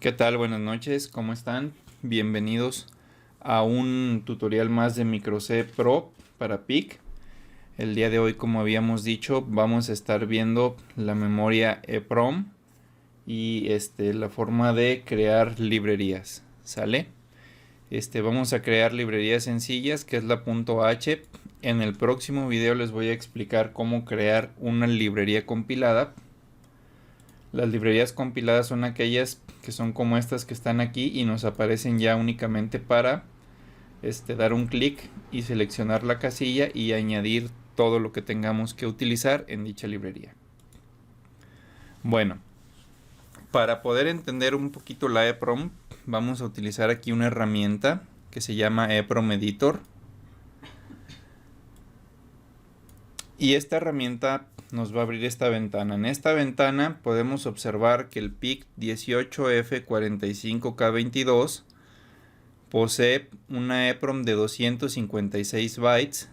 ¿Qué tal? Buenas noches, ¿cómo están? Bienvenidos a un tutorial más de Micro-C Pro para PIC. El día de hoy, como habíamos dicho, vamos a estar viendo la memoria EEPROM y la forma de crear librerías, ¿sale? Vamos a crear librerías sencillas, que es la .h. En el próximo video les voy a explicar cómo crear una librería compilada. Las librerías compiladas son aquellas que son como estas que están aquí y nos aparecen ya únicamente para dar un clic y seleccionar la casilla y añadir todo lo que tengamos que utilizar en dicha librería. Bueno, para poder entender un poquito la EEPROM, vamos a utilizar aquí una herramienta que se llama EEPROM Editor. Y esta herramienta nos va a abrir esta ventana. En esta ventana podemos observar que el PIC 18F45K22 posee una EEPROM de 256 bytes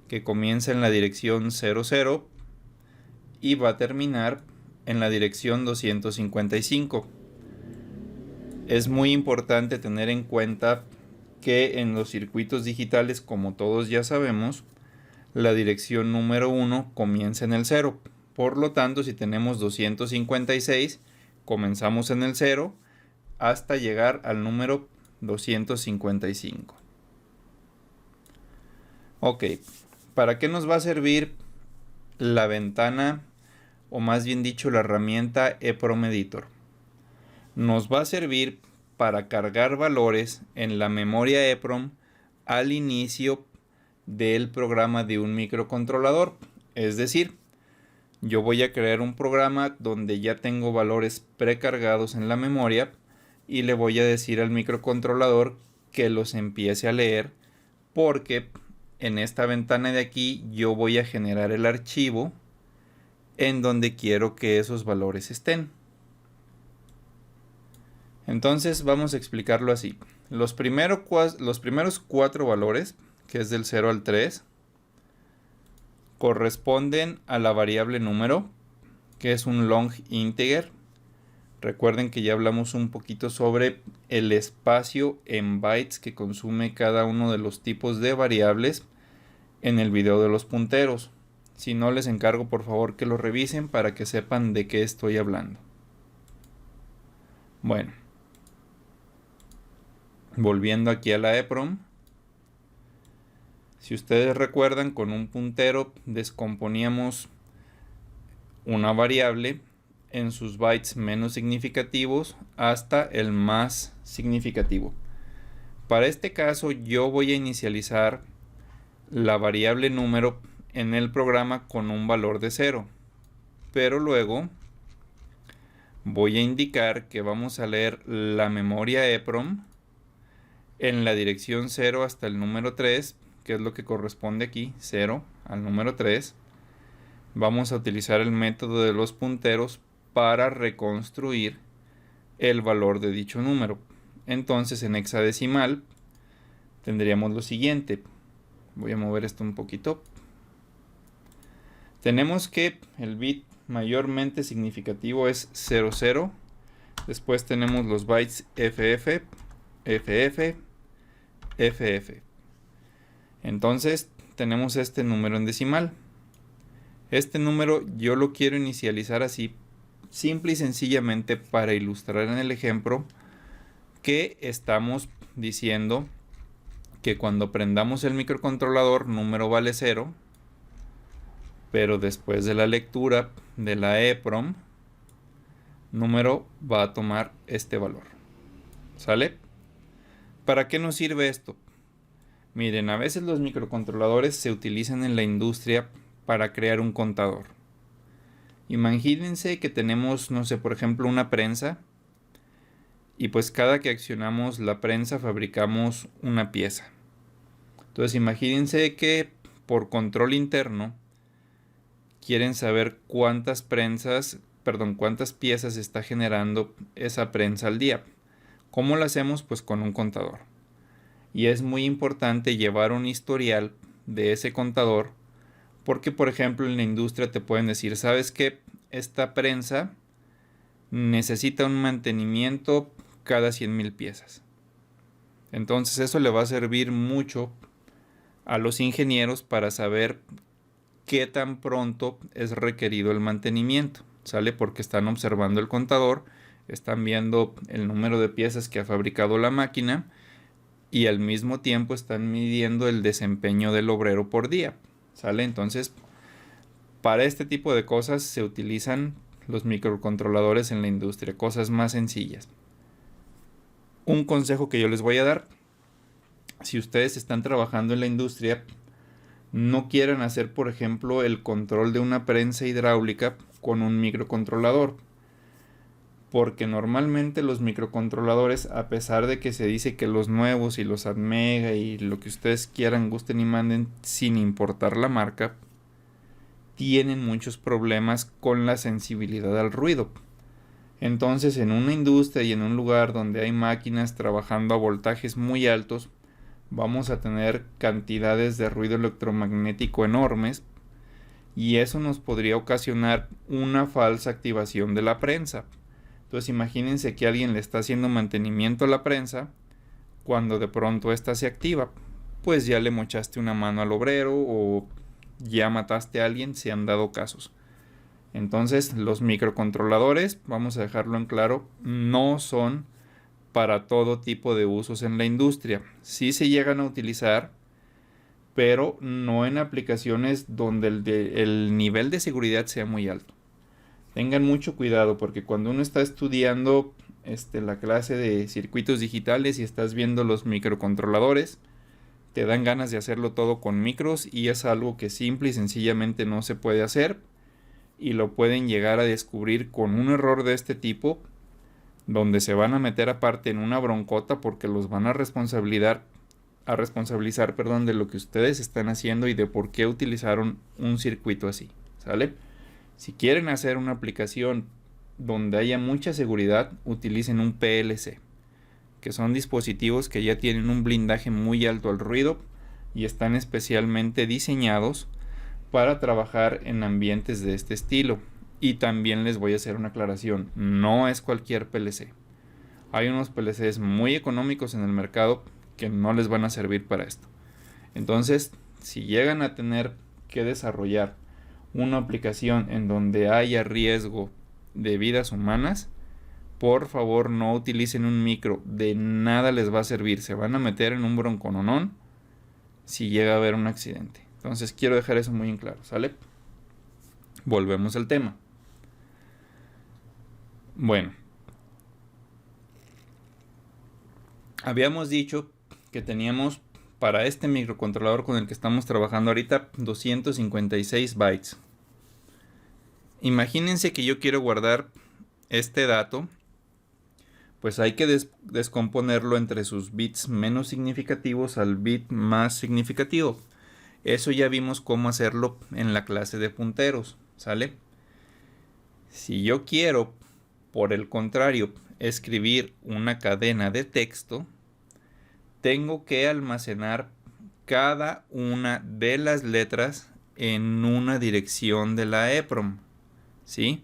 que comienza en la dirección 00 y va a terminar en la dirección 255. Es muy importante tener en cuenta que en los circuitos digitales, como todos ya sabemos, la dirección número 1 comienza en el 0. Por lo tanto, si tenemos 256, comenzamos en el 0 hasta llegar al número 255. Ok, ¿para qué nos va a servir la ventana, o más bien dicho, la herramienta EEPROM Editor? Nos va a servir para cargar valores en la memoria EEPROM al inicio del programa de un microcontrolador. Es decir, yo voy a crear un programa donde ya tengo valores precargados en la memoria y le voy a decir al microcontrolador que los empiece a leer, porque en esta ventana de aquí yo voy a generar el archivo en donde quiero que esos valores estén. Entonces vamos a explicarlo así. Los primeros 4 valores, que es del 0 al 3, corresponden a la variable número, que es un long integer. Recuerden que ya hablamos un poquito sobre el espacio en bytes que consume cada uno de los tipos de variables en el video de los punteros. Si no, les encargo por favor que lo revisen para que sepan de qué estoy hablando. Bueno, volviendo aquí a la EEPROM. Si ustedes recuerdan, con un puntero descomponíamos una variable en sus bytes menos significativos hasta el más significativo. Para este caso yo voy a inicializar la variable número en el programa con un valor de 0, pero luego voy a indicar que vamos a leer la memoria EEPROM en la dirección 0 hasta el número 3, que es lo que corresponde aquí, 0 al número 3. Vamos a utilizar el método de los punteros para reconstruir el valor de dicho número. Entonces, en hexadecimal tendríamos lo siguiente. Voy a mover esto un poquito. Tenemos que el bit mayormente significativo es 00. Después tenemos los bytes FF, FF, FF. Entonces tenemos este número en decimal. Este número yo lo quiero inicializar así, simple y sencillamente para ilustrar en el ejemplo que estamos diciendo que cuando prendamos el microcontrolador número vale 0, pero después de la lectura de la EEPROM, número va a tomar este valor. ¿Sale? ¿Para qué nos sirve esto? Miren, a veces los microcontroladores se utilizan en la industria para crear un contador. Imagínense que tenemos, no sé, por ejemplo, una prensa, y pues cada que accionamos la prensa fabricamos una pieza. Entonces imagínense que por control interno quieren saber cuántas piezas está generando esa prensa al día. ¿Cómo lo hacemos? Pues con un contador. Y es muy importante llevar un historial de ese contador, porque por ejemplo en la industria te pueden decir, ¿sabes qué? Esta prensa necesita un mantenimiento cada 100,000 piezas. Entonces eso le va a servir mucho a los ingenieros para saber qué tan pronto es requerido el mantenimiento, ¿sale? Porque están observando el contador, están viendo el número de piezas que ha fabricado la máquina y al mismo tiempo están midiendo el desempeño del obrero por día, ¿sale? Entonces, para este tipo de cosas se utilizan los microcontroladores en la industria, cosas más sencillas. Un consejo que yo les voy a dar: si ustedes están trabajando en la industria, no quieran hacer, por ejemplo, el control de una prensa hidráulica con un microcontrolador, porque normalmente los microcontroladores, a pesar de que se dice que los nuevos y los Atmega y lo que ustedes quieran, gusten y manden, sin importar la marca, tienen muchos problemas con la sensibilidad al ruido. Entonces, en una industria y en un lugar donde hay máquinas trabajando a voltajes muy altos, vamos a tener cantidades de ruido electromagnético enormes y eso nos podría ocasionar una falsa activación de la prensa. Entonces imagínense que alguien le está haciendo mantenimiento a la prensa, cuando de pronto esta se activa, pues ya le mochaste una mano al obrero o ya mataste a alguien, se han dado casos. Entonces los microcontroladores, vamos a dejarlo en claro, no son para todo tipo de usos en la industria. Sí se llegan a utilizar, pero no en aplicaciones donde el nivel de seguridad sea muy alto. Tengan mucho cuidado, porque cuando uno está estudiando la clase de circuitos digitales y estás viendo los microcontroladores, te dan ganas de hacerlo todo con micros y es algo que simple y sencillamente no se puede hacer, y lo pueden llegar a descubrir con un error de este tipo, donde se van a meter aparte en una broncota porque los van a responsabilizar, de lo que ustedes están haciendo y de por qué utilizaron un circuito así, ¿sale? Si quieren hacer una aplicación donde haya mucha seguridad, utilicen un PLC, que son dispositivos que ya tienen un blindaje muy alto al ruido y están especialmente diseñados para trabajar en ambientes de este estilo. Y también les voy a hacer una aclaración: no es cualquier PLC. Hay unos PLCs muy económicos en el mercado que no les van a servir para esto. Entonces, si llegan a tener que desarrollar una aplicación en donde haya riesgo de vidas humanas, por favor no utilicen un micro, de nada les va a servir, se van a meter en un broncononón si llega a haber un accidente. Entonces quiero dejar eso muy en claro, ¿sale? Volvemos al tema. Bueno, habíamos dicho que teníamos para este microcontrolador con el que estamos trabajando ahorita 256 bytes. Imagínense que yo quiero guardar este dato, pues hay que descomponerlo entre sus bits menos significativos al bit más significativo. Eso ya vimos cómo hacerlo en la clase de punteros, ¿sale? Si yo quiero, por el contrario, escribir una cadena de texto, tengo que almacenar cada una de las letras en una dirección de la EPROM, ¿sí?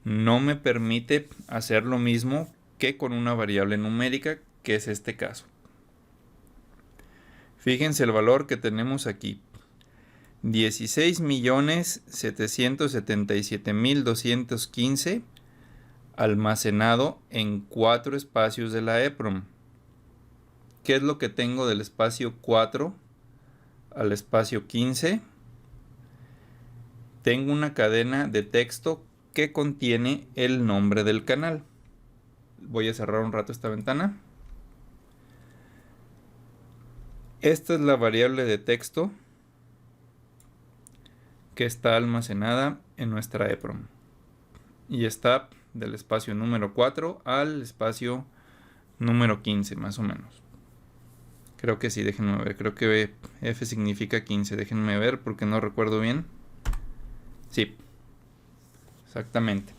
No me permite hacer lo mismo que con una variable numérica, que es este caso. Fíjense el valor que tenemos aquí: 16.777.215 almacenado en 4 espacios de la EPROM. ¿Qué es lo que tengo del espacio 4 al espacio 15? Tengo una cadena de texto que contiene el nombre del canal. Voy a cerrar un rato esta ventana. Esta es la variable de texto que está almacenada en nuestra EPROM y está del espacio número 4 al espacio número 15, más o menos. Creo que sí, déjenme ver. Creo que F significa 15. Déjenme ver porque no recuerdo bien. Sí, exactamente.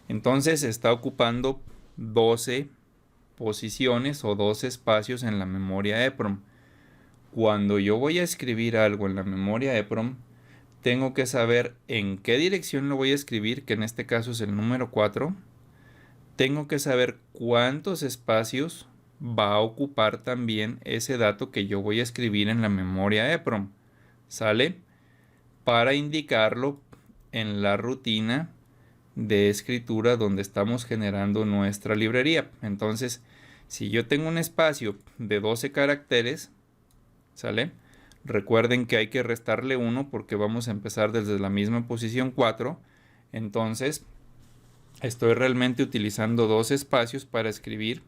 Entonces está ocupando 12 posiciones o 12 espacios en la memoria EPROM. Cuando yo voy a escribir algo en la memoria EPROM, tengo que saber en qué dirección lo voy a escribir, que en este caso es el número 4, tengo que saber cuántos espacios va a ocupar también ese dato que yo voy a escribir en la memoria EPROM, ¿sale? Para indicarlo en la rutina de escritura donde estamos generando nuestra librería. Entonces, si yo tengo un espacio de 12 caracteres, ¿sale? Recuerden que hay que restarle 1 porque vamos a empezar desde la misma posición 4. Entonces, estoy realmente utilizando 2 espacios para escribir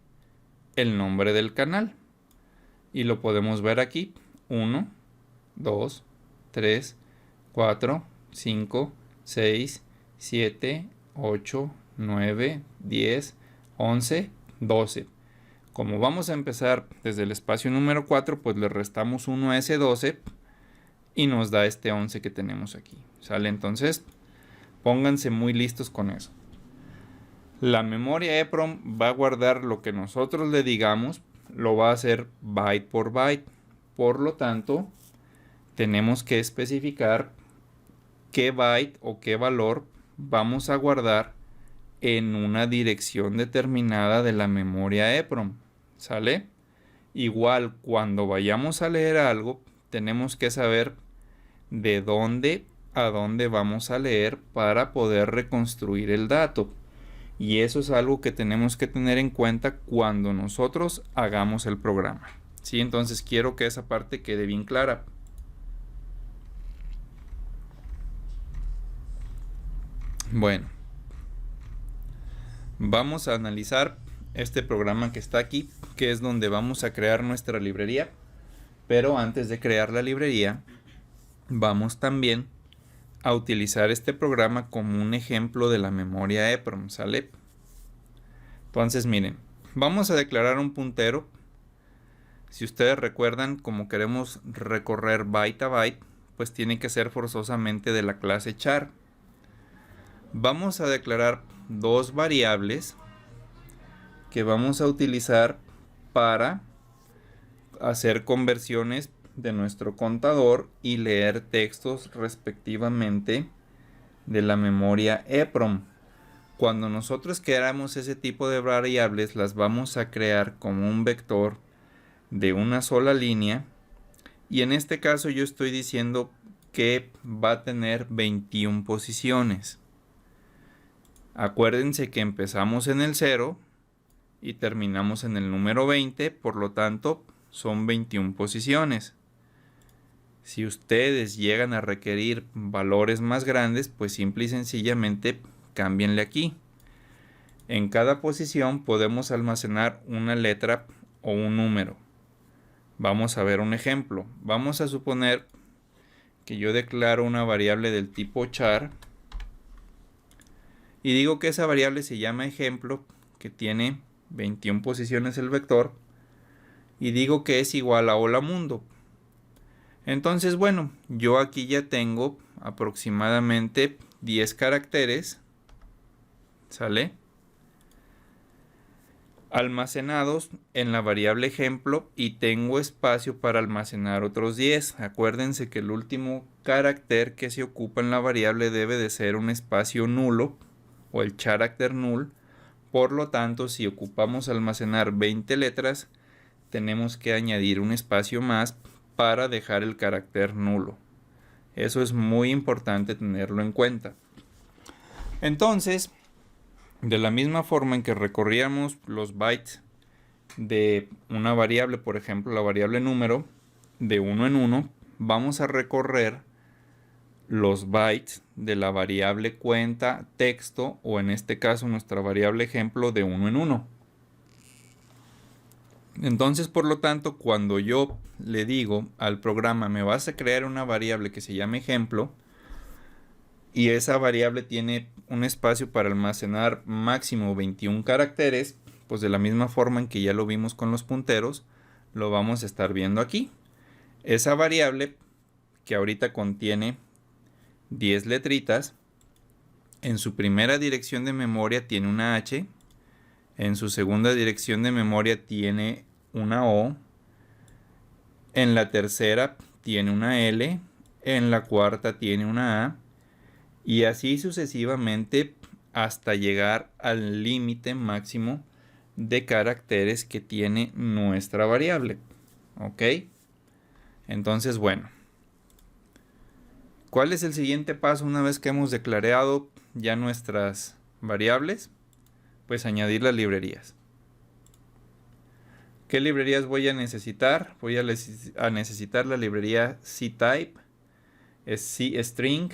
el nombre del canal. Y lo podemos ver aquí. 1, 2, 3, 4, 5, 6, 7, 8, 9, 10, 11, 12. Como vamos a empezar desde el espacio número 4, pues le restamos 1 a ese 12 y nos da este 11 que tenemos aquí. ¿Sale? Entonces, pónganse muy listos con eso. La memoria EPROM va a guardar lo que nosotros le digamos, lo va a hacer byte por byte. Por lo tanto, tenemos que especificar qué byte o qué valor vamos a guardar en una dirección determinada de la memoria EPROM. ¿Sale? Igual, cuando vayamos a leer algo, tenemos que saber de dónde a dónde vamos a leer para poder reconstruir el dato. Y eso es algo que tenemos que tener en cuenta cuando nosotros hagamos el programa. ¿Sí? Entonces quiero que esa parte quede bien clara. Bueno, vamos a analizar este programa que está aquí, que es donde vamos a crear nuestra librería. Pero antes de crear la librería, vamos también a utilizar este programa como un ejemplo de la memoria EPROM, ¿sale? Entonces, miren, vamos a declarar un puntero. Si ustedes recuerdan, como queremos recorrer byte a byte, pues tiene que ser forzosamente de la clase char. Vamos a declarar 2 variables que vamos a utilizar para hacer conversiones de nuestro contador y leer textos respectivamente de la memoria EPROM. Cuando nosotros queramos ese tipo de variables, las vamos a crear como un vector de una sola línea, y en este caso yo estoy diciendo que va a tener 21 posiciones. Acuérdense que empezamos en el 0 y terminamos en el número 20, por lo tanto son 21 posiciones. Si ustedes llegan a requerir valores más grandes, pues simple y sencillamente cámbienle aquí. En cada posición podemos almacenar una letra o un número. Vamos a ver un ejemplo. Vamos a suponer que yo declaro una variable del tipo char y digo que esa variable se llama ejemplo, que tiene 21 posiciones el vector, y digo que es igual a hola mundo. Entonces, bueno, yo aquí ya tengo aproximadamente 10 caracteres, ¿sale? Almacenados en la variable ejemplo, y tengo espacio para almacenar otros 10. Acuérdense que el último carácter que se ocupa en la variable debe de ser un espacio nulo o el character null. Por lo tanto, si ocupamos almacenar 20 letras, tenemos que añadir un espacio más para dejar el carácter nulo. Eso es muy importante tenerlo en cuenta. Entonces, de la misma forma en que recorríamos los bytes de una variable, por ejemplo la variable número, de uno en uno, vamos a recorrer los bytes de la variable cuenta texto, o en este caso nuestra variable ejemplo, de uno en uno. Entonces, por lo tanto, cuando yo le digo al programa, me vas a crear una variable que se llame ejemplo, y esa variable tiene un espacio para almacenar máximo 21 caracteres, pues de la misma forma en que ya lo vimos con los punteros, lo vamos a estar viendo aquí. Esa variable, que ahorita contiene 10 letritas, en su primera dirección de memoria tiene una H, en su segunda dirección de memoria tiene una O, en la tercera tiene una L, en la cuarta tiene una A, y así sucesivamente hasta llegar al límite máximo de caracteres que tiene nuestra variable. ¿Ok? Entonces, bueno. ¿Cuál es el siguiente paso una vez que hemos declarado ya nuestras variables? Pues añadir las librerías. ¿Qué librerías voy a necesitar? Voy a necesitar la librería ctype, cstring,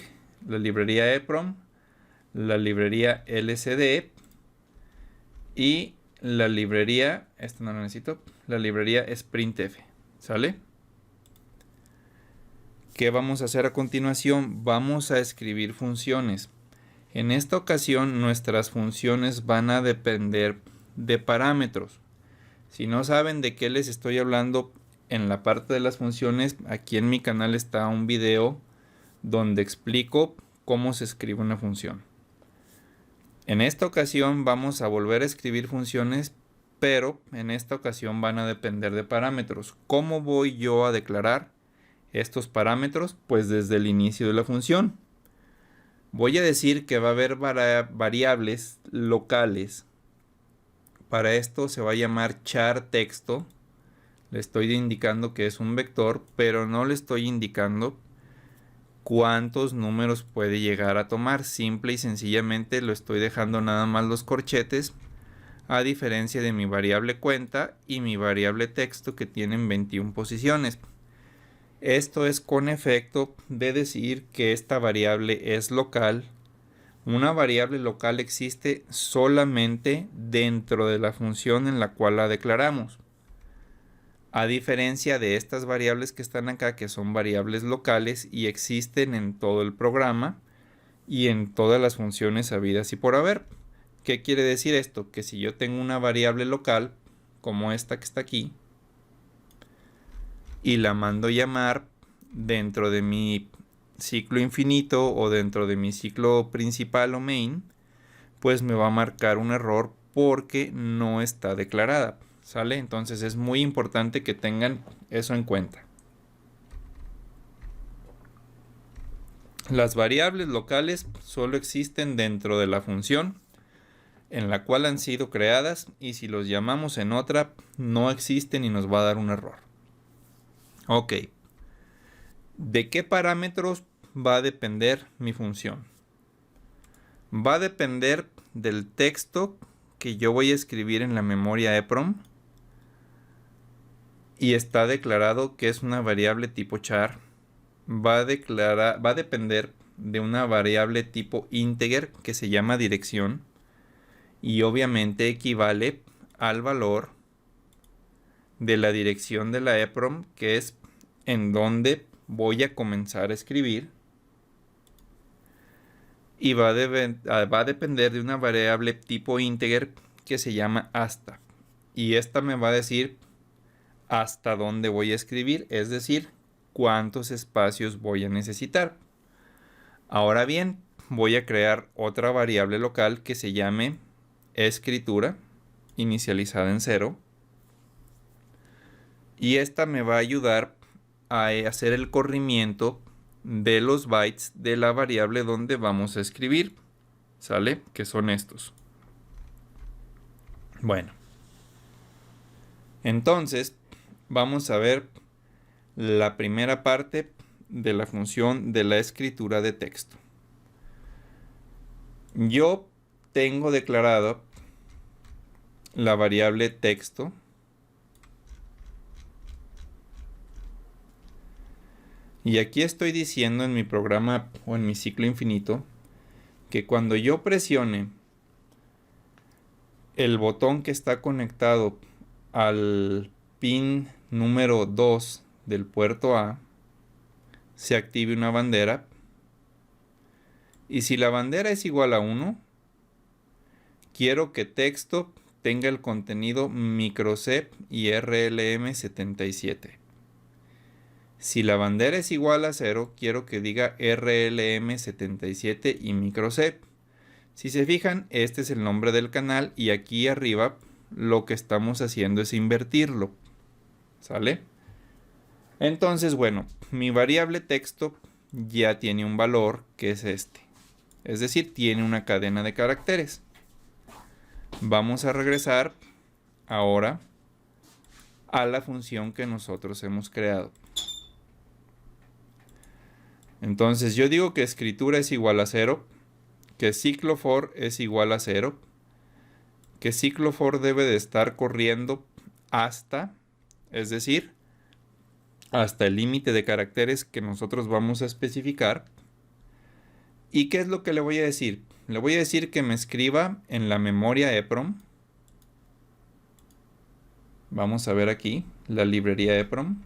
la librería EPROM, la librería lcd y la librería, esta no la necesito, la librería sprintf. ¿Sale? ¿Qué vamos a hacer a continuación? Vamos a escribir funciones. En esta ocasión nuestras funciones van a depender de parámetros. Si no saben de qué les estoy hablando en la parte de las funciones, aquí en mi canal está un video donde explico cómo se escribe una función. En esta ocasión vamos a volver a escribir funciones, pero en esta ocasión van a depender de parámetros. ¿Cómo voy yo a declarar estos parámetros? Pues desde el inicio de la función. Voy a decir que va a haber variables locales. Para esto se va a llamar char texto. Le estoy indicando que es un vector, pero no le estoy indicando cuántos números puede llegar a tomar. Simple y sencillamente lo estoy dejando nada más los corchetes, a diferencia de mi variable cuenta y mi variable texto que tienen 21 posiciones. Esto es con efecto de decir que esta variable es local. Una variable local existe solamente dentro de la función en la cual la declaramos. A diferencia de estas variables que están acá, que son variables locales y existen en todo el programa y en todas las funciones habidas y por haber. ¿Qué quiere decir esto? Que si yo tengo una variable local, como esta que está aquí, y la mando llamar dentro de mi ciclo infinito o dentro de mi ciclo principal o main, pues me va a marcar un error porque no está declarada. ¿Sale? Entonces es muy importante que tengan eso en cuenta. Las variables locales solo existen dentro de la función en la cual han sido creadas, y si los llamamos en otra no existen y nos va a dar un error. Ok. ¿De qué parámetros va a depender mi función? Va a depender del texto que yo voy a escribir en la memoria EPROM, y está declarado que es una variable tipo char. Va a depender de una variable tipo integer que se llama dirección, y obviamente equivale al valor de la dirección de la EPROM, que es en donde voy a comenzar a escribir, y va a depender de una variable tipo integer que se llama hasta, y esta me va a decir hasta dónde voy a escribir, es decir, cuántos espacios voy a necesitar. Ahora bien, voy a crear otra variable local que se llame escritura, inicializada en 0, y esta me va a ayudar a hacer el corrimiento de los bytes de la variable donde vamos a escribir. ¿Sale? Que son estos. Bueno, entonces vamos a ver la primera parte de la función de la escritura de texto. Yo tengo declarada la variable texto, y aquí estoy diciendo en mi programa o en mi ciclo infinito que cuando yo presione el botón que está conectado al pin número 2 del puerto A, se active una bandera, y si la bandera es igual a 1, quiero que texto tenga el contenido microsep y RLM77. Si la bandera es igual a 0, quiero que diga RLM77 y microsep. Si se fijan, este es el nombre del canal, y aquí arriba lo que estamos haciendo es invertirlo. ¿Sale? Entonces, bueno, mi variable texto ya tiene un valor que es este. Es decir, tiene una cadena de caracteres. Vamos a regresar ahora a la función que nosotros hemos creado. Entonces yo digo que escritura es igual a 0, que ciclo for es igual a 0, que ciclo for debe de estar corriendo hasta, es decir, hasta el límite de caracteres que nosotros vamos a especificar. ¿Y qué es lo que le voy a decir? Le voy a decir que me escriba en la memoria EPROM. Vamos a ver aquí la librería EPROM.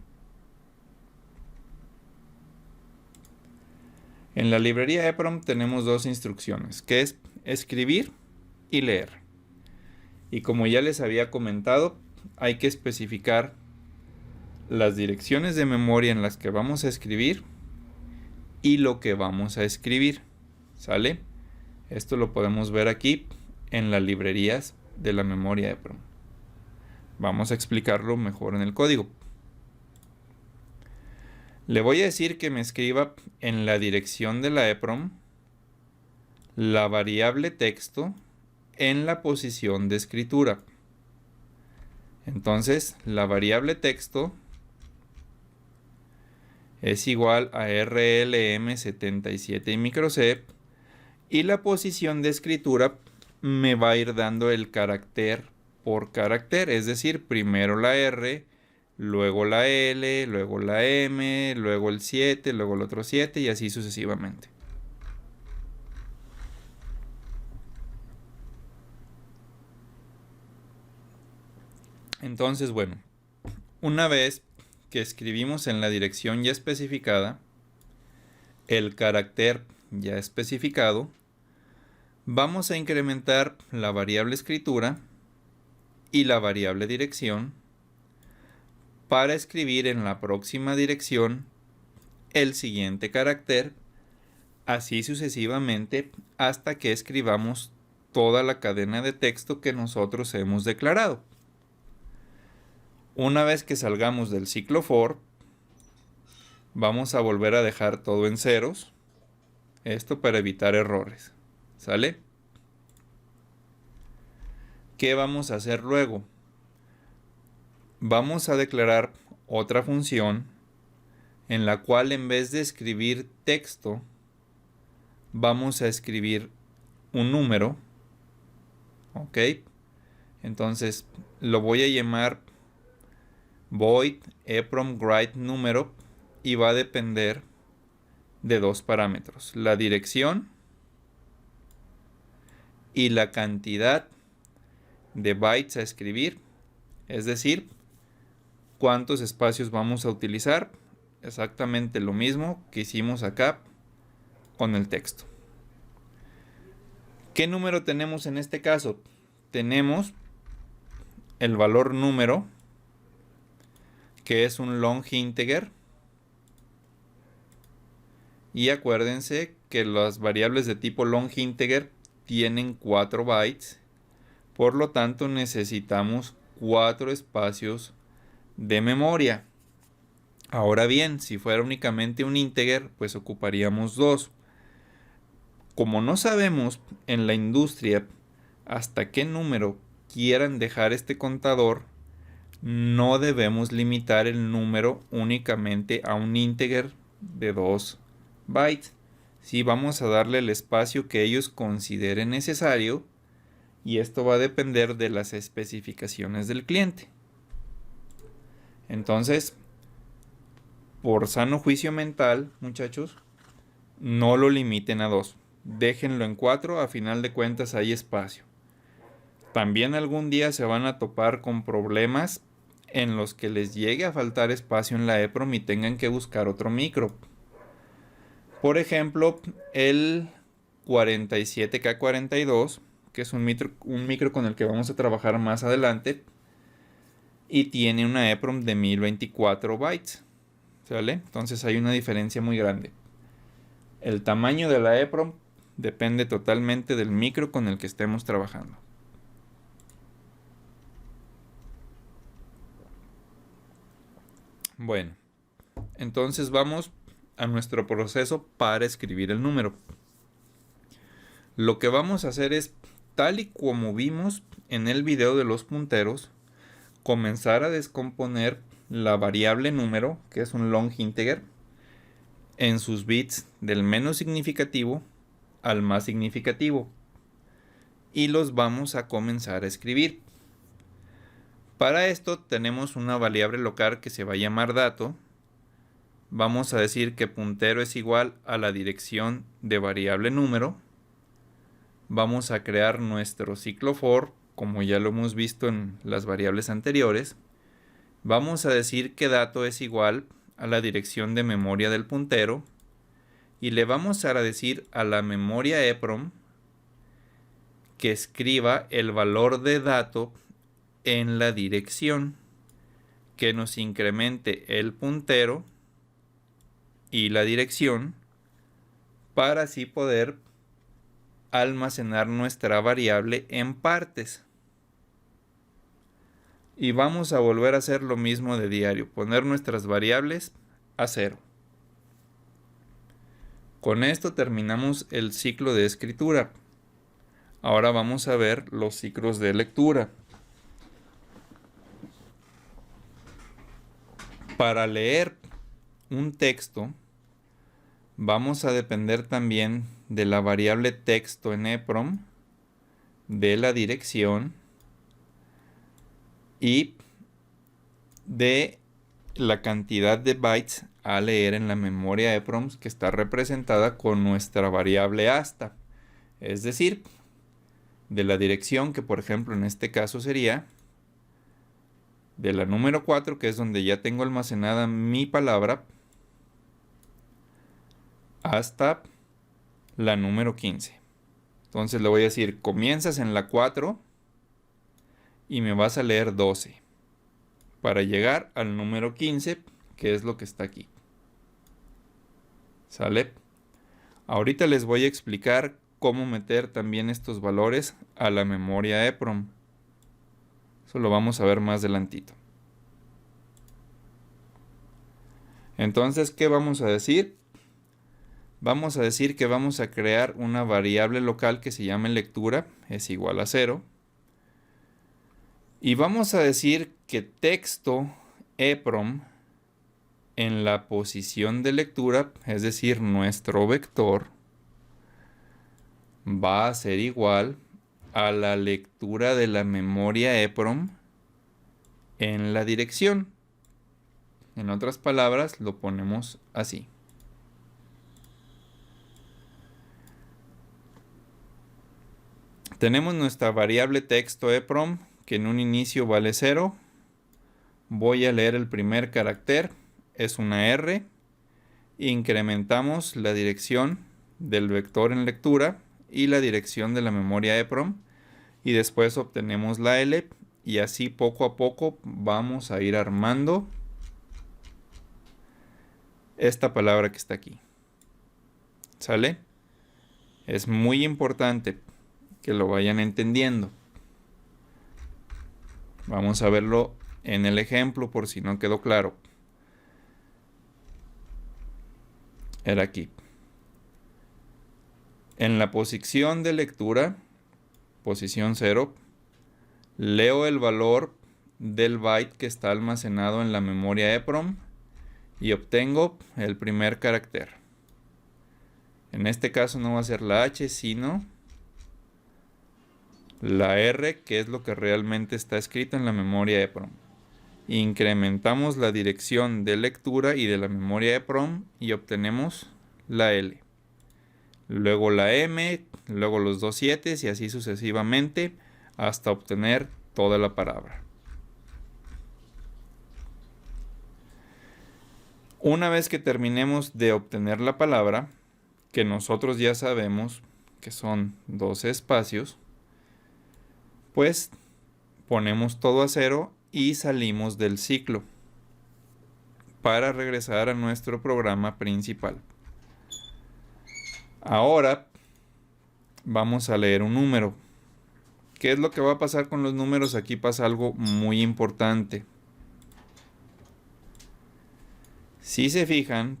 En la librería EPROM tenemos dos instrucciones, que es escribir y leer. Y como ya les había comentado, hay que especificar las direcciones de memoria en las que vamos a escribir y lo que vamos a escribir. ¿Sale? Esto lo podemos ver aquí en las librerías de la memoria EPROM. Vamos a explicarlo mejor en el código. Le voy a decir que me escriba en la dirección de la EPROM la variable texto en la posición de escritura. Entonces, la variable texto es igual a RLM77 y microC, y la posición de escritura me va a ir dando el carácter por carácter, es decir, primero la R, luego la L, luego la M, luego el 7, luego el otro 7 y así sucesivamente. Entonces, bueno, una vez que escribimos en la dirección ya especificada, el carácter ya especificado, vamos a incrementar la variable escritura y la variable dirección para escribir en la próxima dirección el siguiente carácter, así sucesivamente hasta que escribamos toda la cadena de texto que nosotros hemos declarado. Una vez que salgamos del ciclo for, vamos a volver a dejar todo en ceros, esto para evitar errores. ¿Sale? ¿Qué vamos a hacer luego? Vamos a declarar otra función en la cual en vez de escribir texto, vamos a escribir un número. ¿Ok? Entonces lo voy a llamar void EPROM write número y va a depender de dos parámetros, la dirección y la cantidad de bytes a escribir, es decir, cuántos espacios vamos a utilizar, exactamente lo mismo que hicimos acá con el texto. ¿Qué número tenemos en este caso? Tenemos el valor número, que es un long integer, y acuérdense que las variables de tipo long integer tienen 4 bytes, por lo tanto necesitamos 4 espacios de memoria. Ahora bien, si fuera únicamente un integer, pues ocuparíamos 2. Como no sabemos en la industria hasta qué número quieran dejar este contador, no debemos limitar el número únicamente a un integer de 2 bytes. Sí, vamos a darle el espacio que ellos consideren necesario, y esto va a depender de las especificaciones del cliente. Entonces, por sano juicio mental, muchachos, no lo limiten a 2. Déjenlo en 4, a final de cuentas hay espacio. También algún día se van a topar con problemas en los que les llegue a faltar espacio en la EPROM y tengan que buscar otro micro. Por ejemplo, el 47K42, que es un micro con el que vamos a trabajar más adelante, y tiene una EPROM de 1024 bytes. ¿Sale? Entonces hay una diferencia muy grande. El tamaño de la EPROM depende totalmente del micro con el que estemos trabajando. Bueno, entonces vamos a nuestro proceso para escribir el número. Lo que vamos a hacer es, tal y como vimos en el video de los punteros, comenzar a descomponer la variable número, que es un long integer, en sus bits del menos significativo al más significativo. Y los vamos a comenzar a escribir. Para esto tenemos una variable local que se va a llamar dato. Vamos a decir que puntero es igual a la dirección de variable número. Vamos a crear nuestro ciclo for, como ya lo hemos visto en las variables anteriores. Vamos a decir que dato es igual a la dirección de memoria del puntero. Y le vamos a decir a la memoria EPROM que escriba el valor de dato en la dirección, que nos incremente el puntero y la dirección para así poder almacenar nuestra variable en partes. Y vamos a volver a hacer lo mismo de diario, poner nuestras variables a 0. Con esto terminamos el ciclo de escritura. Ahora vamos a ver los ciclos de lectura. Para leer un texto, vamos a depender también de la variable texto en EPROM, de la dirección y de la cantidad de bytes a leer en la memoria EPROM, que está representada con nuestra variable hasta. Es decir, de la dirección, que por ejemplo en este caso sería de la número 4, que es donde ya tengo almacenada mi palabra, hasta la número 15. Entonces le voy a decir, comienzas en la 4 y me vas a leer 12 para llegar al número 15, que es lo que está aquí. ¿Sale? Ahorita les voy a explicar cómo meter también estos valores a la memoria EPROM. Eso lo vamos a ver más adelantito. Entonces, ¿qué vamos a decir? Vamos a decir que vamos a crear una variable local que se llame lectura, es igual a 0. Y vamos a decir que texto EPROM en la posición de lectura, es decir, nuestro vector, va a ser igual a la lectura de la memoria EPROM en la dirección. En otras palabras, lo ponemos así. Tenemos nuestra variable texto EPROM, que en un inicio vale 0. Voy a leer el primer carácter, es una R. Incrementamos la dirección del vector en lectura y la dirección de la memoria EPROM. Y después obtenemos la L. Y así poco a poco vamos a ir armando esta palabra que está aquí. ¿Sale? Es muy importante que lo vayan entendiendo. Vamos a verlo en el ejemplo por si no quedó claro. Era aquí. En la posición de lectura, posición 0, leo el valor del byte que está almacenado en la memoria EPROM y obtengo el primer carácter. En este caso no va a ser la H, sino la R, que es lo que realmente está escrito en la memoria EPROM. Incrementamos la dirección de lectura y de la memoria EPROM y obtenemos la L. Luego la M, luego los dos 7 y así sucesivamente hasta obtener toda la palabra. Una vez que terminemos de obtener la palabra, que nosotros ya sabemos que son 12 espacios, pues ponemos todo a 0 y salimos del ciclo para regresar a nuestro programa principal. Ahora vamos a leer un número. ¿Qué es lo que va a pasar con los números? Aquí pasa algo muy importante. Si se fijan,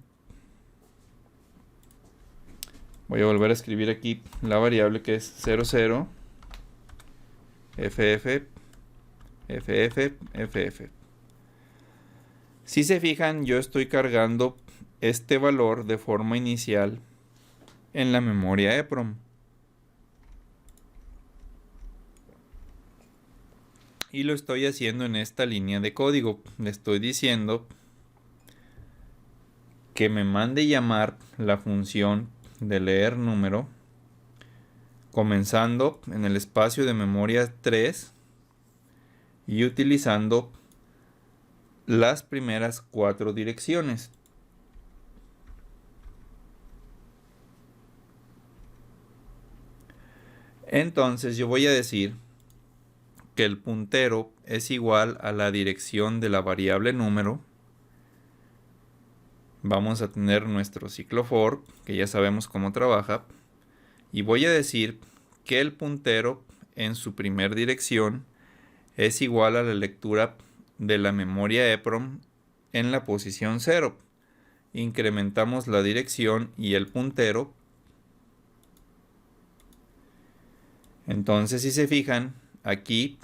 Voy a volver a escribir aquí la variable que es 00 ff ff. Si se fijan, yo estoy cargando este valor de forma inicial en la memoria EPROM. Y lo estoy haciendo en esta línea de código. Le estoy diciendo que me mande llamar la función de leer número, comenzando en el espacio de memoria 3 y utilizando las primeras 4 direcciones. Entonces yo voy a decir que el puntero es igual a la dirección de la variable número. Vamos a tener nuestro ciclo for, que ya sabemos cómo trabaja, y voy a decir que el puntero en su primer dirección es igual a la lectura de la memoria EPROM en la posición 0. Incrementamos la dirección y el puntero. Entonces, si se fijan, aquí...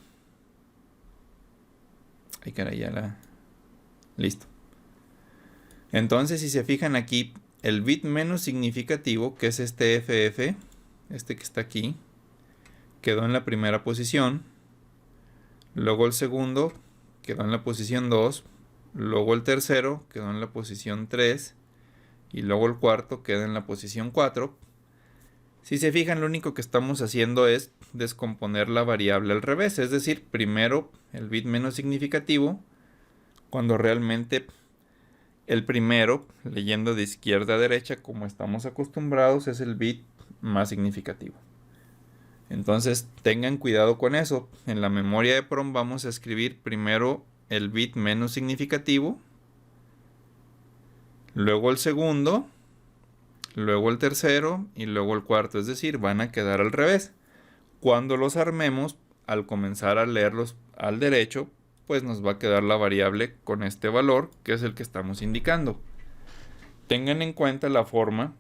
Ay, caray, ya la... Listo. Entonces, si se fijan aquí, el bit menos significativo, que es este FF, este que está aquí, quedó en la primera posición. Luego el segundo quedó en la posición 2. Luego el tercero quedó en la posición 3. Y luego el cuarto queda en la posición 4. Si se fijan, lo único que estamos haciendo es descomponer la variable al revés. Es decir, primero el bit menos significativo, cuando realmente el primero, leyendo de izquierda a derecha como estamos acostumbrados, es el bit más significativo. Entonces tengan cuidado con eso. En la memoria EPROM vamos a escribir primero el bit menos significativo, luego el segundo, luego el tercero y luego el cuarto. Es decir, van a quedar al revés. Cuando los armemos, al comenzar a leerlos al derecho, pues nos va a quedar la variable con este valor, que es el que estamos indicando. Tengan en cuenta la forma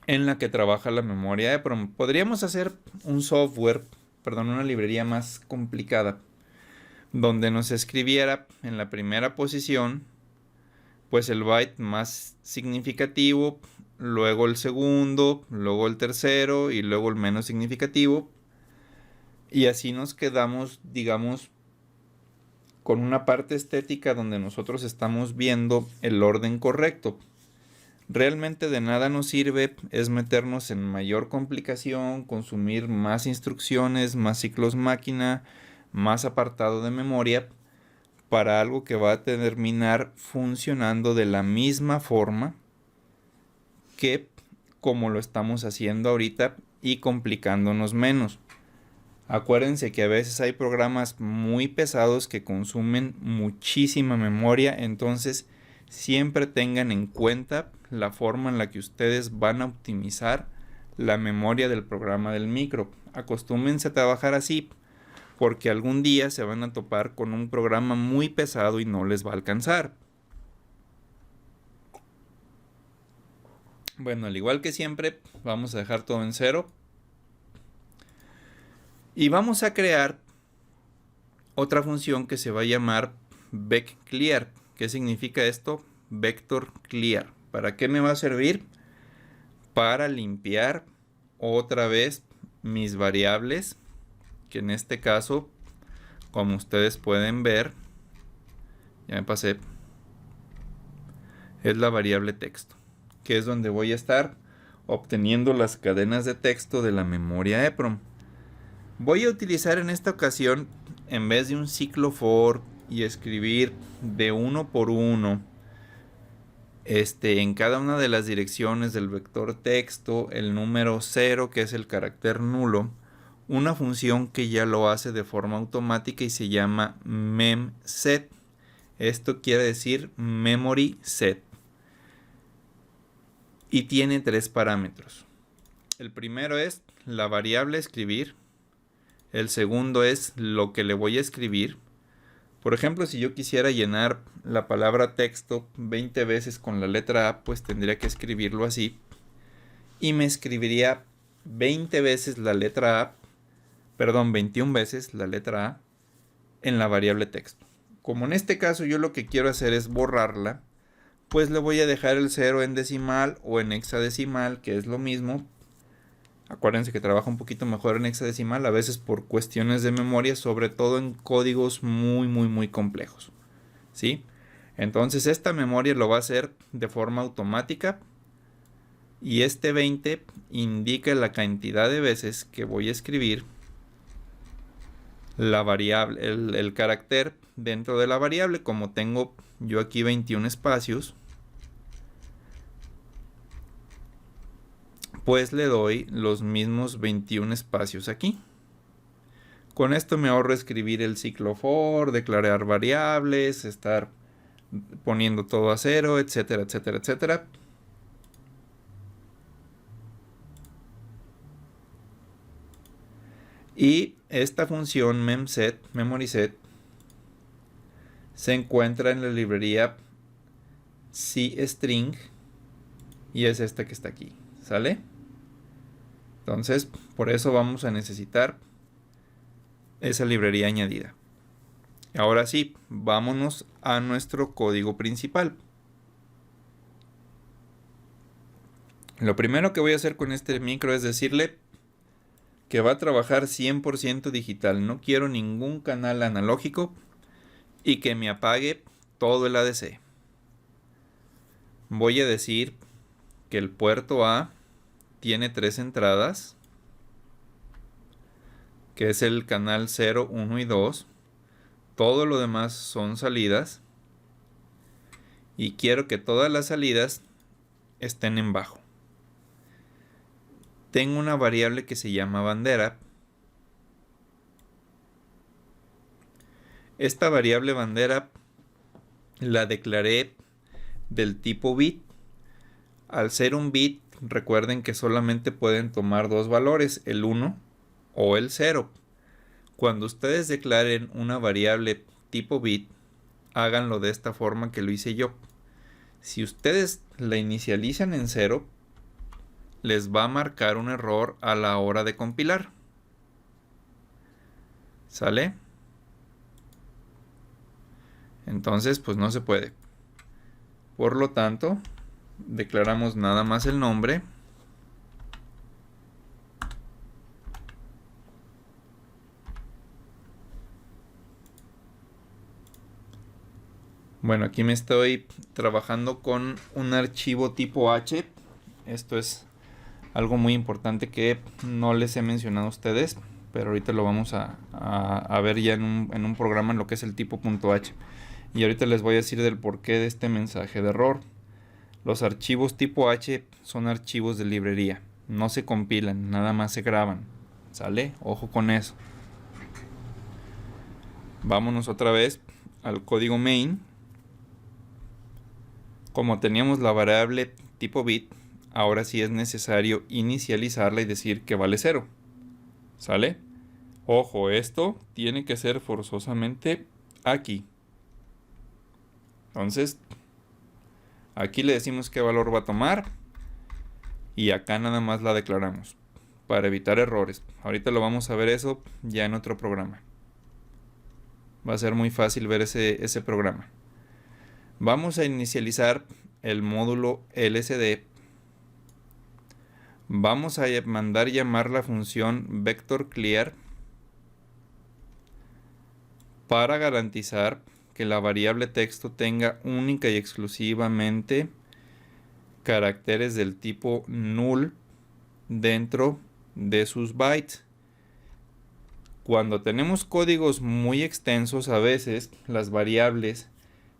en la que trabaja la memoria EPROM. Podríamos hacer un software, una librería más complicada, donde nos escribiera en la primera posición, pues el byte más significativo, luego el segundo, luego el tercero y luego el menos significativo. Y así nos quedamos, digamos, con una parte estética donde nosotros estamos viendo el orden correcto. Realmente de nada nos sirve es meternos en mayor complicación, consumir más instrucciones, más ciclos máquina, más apartado de memoria, para algo que va a terminar funcionando de la misma forma que como lo estamos haciendo ahorita y complicándonos menos. Acuérdense que a veces hay programas muy pesados que consumen muchísima memoria, entonces siempre tengan en cuenta la forma en la que ustedes van a optimizar la memoria del programa del micro. Acostúmense a trabajar así, porque algún día se van a topar con un programa muy pesado y no les va a alcanzar. Bueno, al igual que siempre, vamos a dejar todo en 0. Y vamos a crear otra función que se va a llamar vecClear. ¿Qué significa esto? Vector clear. ¿Para qué me va a servir? Para limpiar otra vez mis variables, que en este caso, como ustedes pueden ver, ya me pasé, es la variable texto, que es donde voy a estar obteniendo las cadenas de texto de la memoria EPROM. Voy a utilizar en esta ocasión, en vez de un ciclo for y escribir de uno por uno en cada una de las direcciones del vector texto, el número 0, que es el carácter nulo, una función que ya lo hace de forma automática y se llama memset. Esto quiere decir memory set. Y tiene 3 parámetros. El primero es la variable escribir. El segundo es lo que le voy a escribir. Por ejemplo, si yo quisiera llenar la palabra texto 20 veces con la letra A, pues tendría que escribirlo así. y me escribiría 20 veces la letra A, perdón, 21 veces la letra A en la variable texto. Como en este caso yo lo que quiero hacer es borrarla, pues le voy a dejar el 0 en decimal o en hexadecimal, que es lo mismo. Acuérdense que trabaja un poquito mejor en hexadecimal, a veces por cuestiones de memoria, sobre todo en códigos muy complejos, ¿sí? Entonces esta memoria lo va a hacer de forma automática y este 20 indica la cantidad de veces que voy a escribir la variable, el carácter dentro de la variable. Como tengo yo aquí 21 espacios, pues le doy los mismos 21 espacios aquí. Con esto me ahorro escribir el ciclo for, declarar variables, estar poniendo todo a cero, etcétera, etcétera, etcétera. Y esta función memset, memoryset, se encuentra en la librería CString y es esta que está aquí, ¿sale? Entonces, por eso vamos a necesitar esa librería añadida. Ahora sí, vámonos a nuestro código principal. Lo primero que voy a hacer con este micro es decirle que va a trabajar 100% digital. No quiero ningún canal analógico y que me apague todo el ADC. Voy a decir que el puerto A tiene 3 entradas, que es el canal 0, 1 y 2. Todo lo demás son salidas. Y quiero que todas las salidas estén en bajo. Tengo una variable que se llama bandera. Esta variable bandera la declaré del tipo bit. Al ser un bit, recuerden que solamente pueden tomar dos valores, el 1 o el 0. Cuando ustedes declaren una variable tipo bit, háganlo de esta forma que lo hice yo. Si ustedes la inicializan en 0, les va a marcar un error a la hora de compilar. ¿Sale? Entonces, pues no se puede. Por lo tanto, declaramos nada más el nombre. Bueno, aquí me estoy trabajando con un archivo tipo H. Esto es algo muy importante que no les he mencionado a ustedes, pero ahorita lo vamos a ver ya en un programa en lo que es el tipo .h. Y ahorita les voy a decir del porqué de este mensaje de error. Los archivos tipo H son archivos de librería. No se compilan, nada más se graban. ¿Sale? Ojo con eso. Vámonos otra vez al código main. Como teníamos la variable tipo bit, ahora sí es necesario inicializarla y decir que vale 0. ¿Sale? Ojo, esto tiene que ser forzosamente aquí. Entonces, aquí le decimos qué valor va a tomar y acá nada más la declaramos para evitar errores. Ahorita lo vamos a ver eso ya en otro programa. Va a ser muy fácil ver ese programa. Vamos a inicializar el módulo LSD. Vamos a mandar llamar la función vectorClear para garantizar que la variable texto tenga única y exclusivamente caracteres del tipo null dentro de sus bytes. Cuando tenemos códigos muy extensos, a veces las variables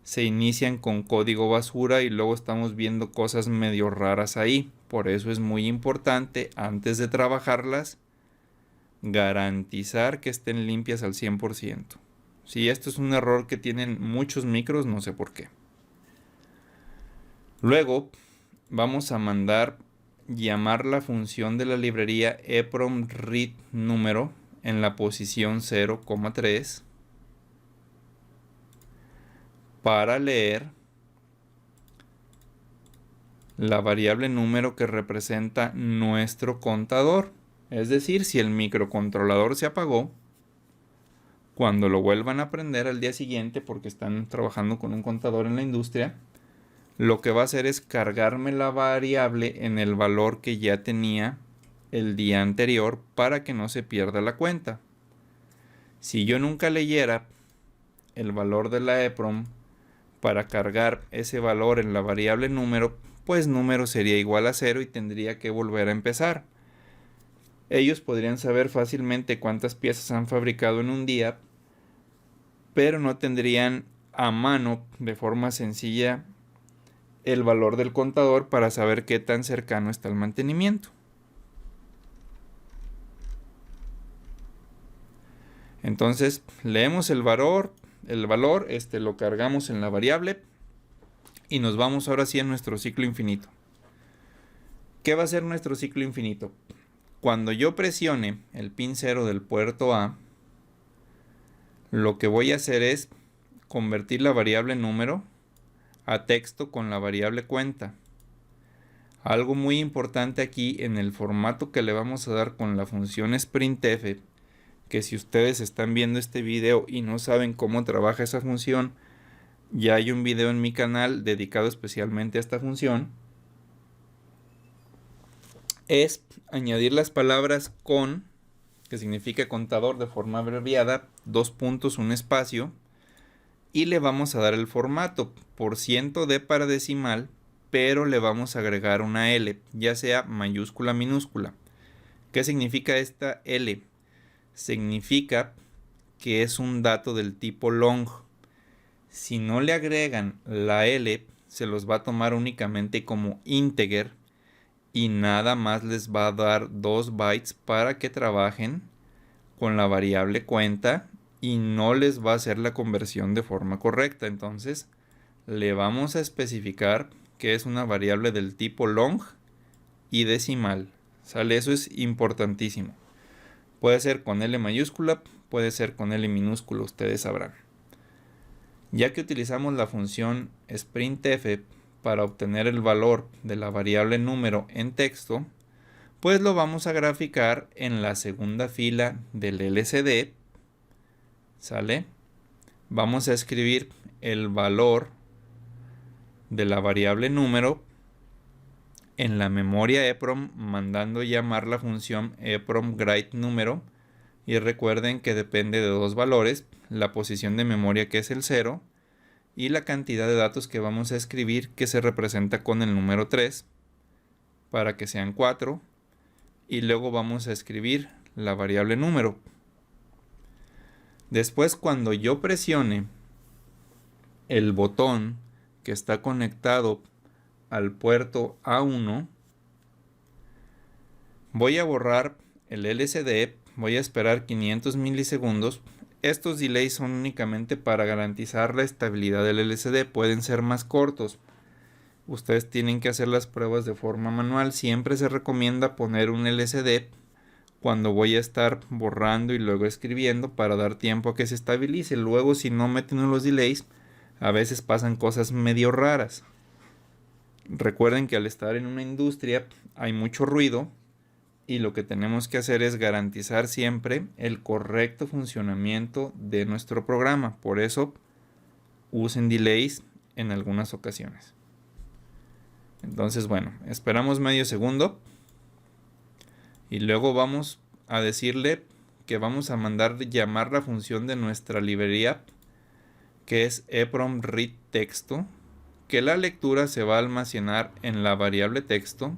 se inician con código basura y luego estamos viendo cosas medio raras ahí. Por eso es muy importante, antes de trabajarlas, garantizar que estén limpias al 100%. Si esto es un error que tienen muchos micros, no sé por qué. Luego vamos a mandar llamar la función de la librería EPROM read número en la posición 0,3 para leer la variable número que representa nuestro contador. Es decir, si el microcontrolador se apagó, cuando lo vuelvan a prender al día siguiente, porque están trabajando con un contador en la industria, lo que va a hacer es cargarme la variable en el valor que ya tenía el día anterior para que no se pierda la cuenta. Si yo nunca leyera el valor de la EPROM para cargar ese valor en la variable número, pues número sería igual a 0 y tendría que volver a empezar. Ellos podrían saber fácilmente cuántas piezas han fabricado en un día, pero no tendrían a mano de forma sencilla el valor del contador para saber qué tan cercano está el mantenimiento. Entonces leemos el valor, lo cargamos en la variable y nos vamos ahora sí a nuestro ciclo infinito. ¿Qué va a ser nuestro ciclo infinito? Cuando yo presione el pin 0 del puerto A, lo que voy a hacer es convertir la variable número a texto con la variable cuenta. Algo muy importante aquí en el formato que le vamos a dar con la función sprintf, que si ustedes están viendo este video y no saben cómo trabaja esa función, ya hay un video en mi canal dedicado especialmente a esta función, es añadir las palabras con, que significa contador de forma abreviada, 2 puntos, un espacio, y le vamos a dar el formato %d para decimal, pero le vamos a agregar una L, ya sea mayúscula, minúscula. ¿Qué significa esta L? Significa que es un dato del tipo long. Si no le agregan la L, se los va a tomar únicamente como integer y nada más les va a dar 2 bytes para que trabajen con la variable cuenta y no les va a hacer la conversión de forma correcta. Entonces le vamos a especificar que es una variable del tipo long y decimal. ¿Sale? Eso es importantísimo. Puede ser con L mayúscula, puede ser con L minúscula, ustedes sabrán. Ya que utilizamos la función sprintf para obtener el valor de la variable número en texto, pues lo vamos a graficar en la segunda fila del LCD. ¿Sale? Vamos a escribir el valor de la variable número en la memoria EPROM, mandando llamar la función EPROM write número, y recuerden que depende de 2 valores, la posición de memoria, que es el 0, y la cantidad de datos que vamos a escribir, que se representa con el número 3 para que sean 4, y luego vamos a escribir la variable número. Después, cuando yo presione el botón que está conectado al puerto A1, voy a borrar el LCD, voy a esperar 500 milisegundos. Estos delays son únicamente para garantizar la estabilidad del LCD, pueden ser más cortos. Ustedes tienen que hacer las pruebas de forma manual. Siempre se recomienda poner un LCD cuando voy a estar borrando y luego escribiendo para dar tiempo a que se estabilice. Luego, si no meten los delays, a veces pasan cosas medio raras. Recuerden que al estar en una industria hay mucho ruido y lo que tenemos que hacer es garantizar siempre el correcto funcionamiento de nuestro programa. Por eso usen delays en algunas ocasiones. Entonces, bueno, esperamos medio segundo y luego vamos a decirle que vamos a mandar llamar la función de nuestra librería, que es EPROM read texto, que la lectura se va a almacenar en la variable texto,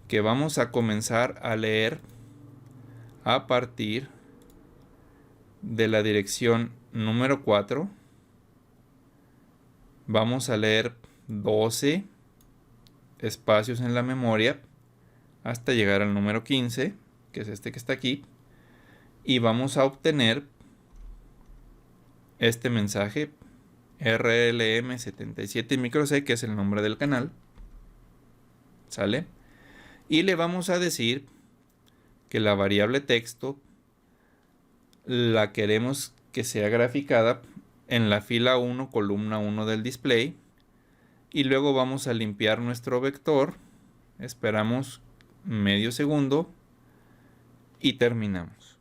que vamos a comenzar a leer a partir de la dirección número 4. Vamos a leer 12 espacios en la memoria hasta llegar al número 15, que es este que está aquí, y vamos a obtener este mensaje RLM77 microC, que es el nombre del canal. ¿Sale? Y le vamos a decir que la variable texto la queremos que sea graficada en la fila 1, columna 1 del display, Y luego vamos a limpiar nuestro vector. Esperamos medio segundo y terminamos.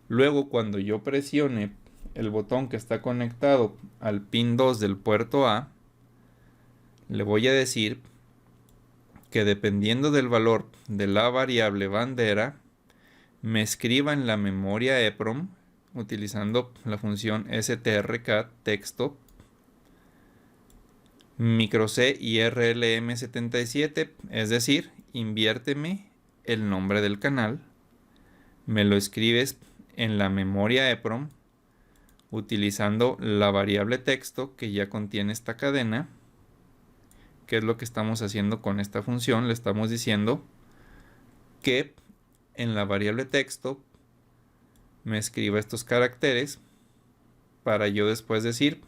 Luego, cuando yo presione el botón que está conectado al pin 2 del puerto A, le voy a decir que dependiendo del valor de la variable bandera, me escriba en la memoria EPROM utilizando la función strcat texto microc y rlm77, es decir, inviérteme el nombre del canal, me lo escribes en la memoria EPROM utilizando la variable texto que ya contiene esta cadena, que es lo que estamos haciendo con esta función. Le estamos diciendo que en la variable texto me escriba estos caracteres para yo después decir,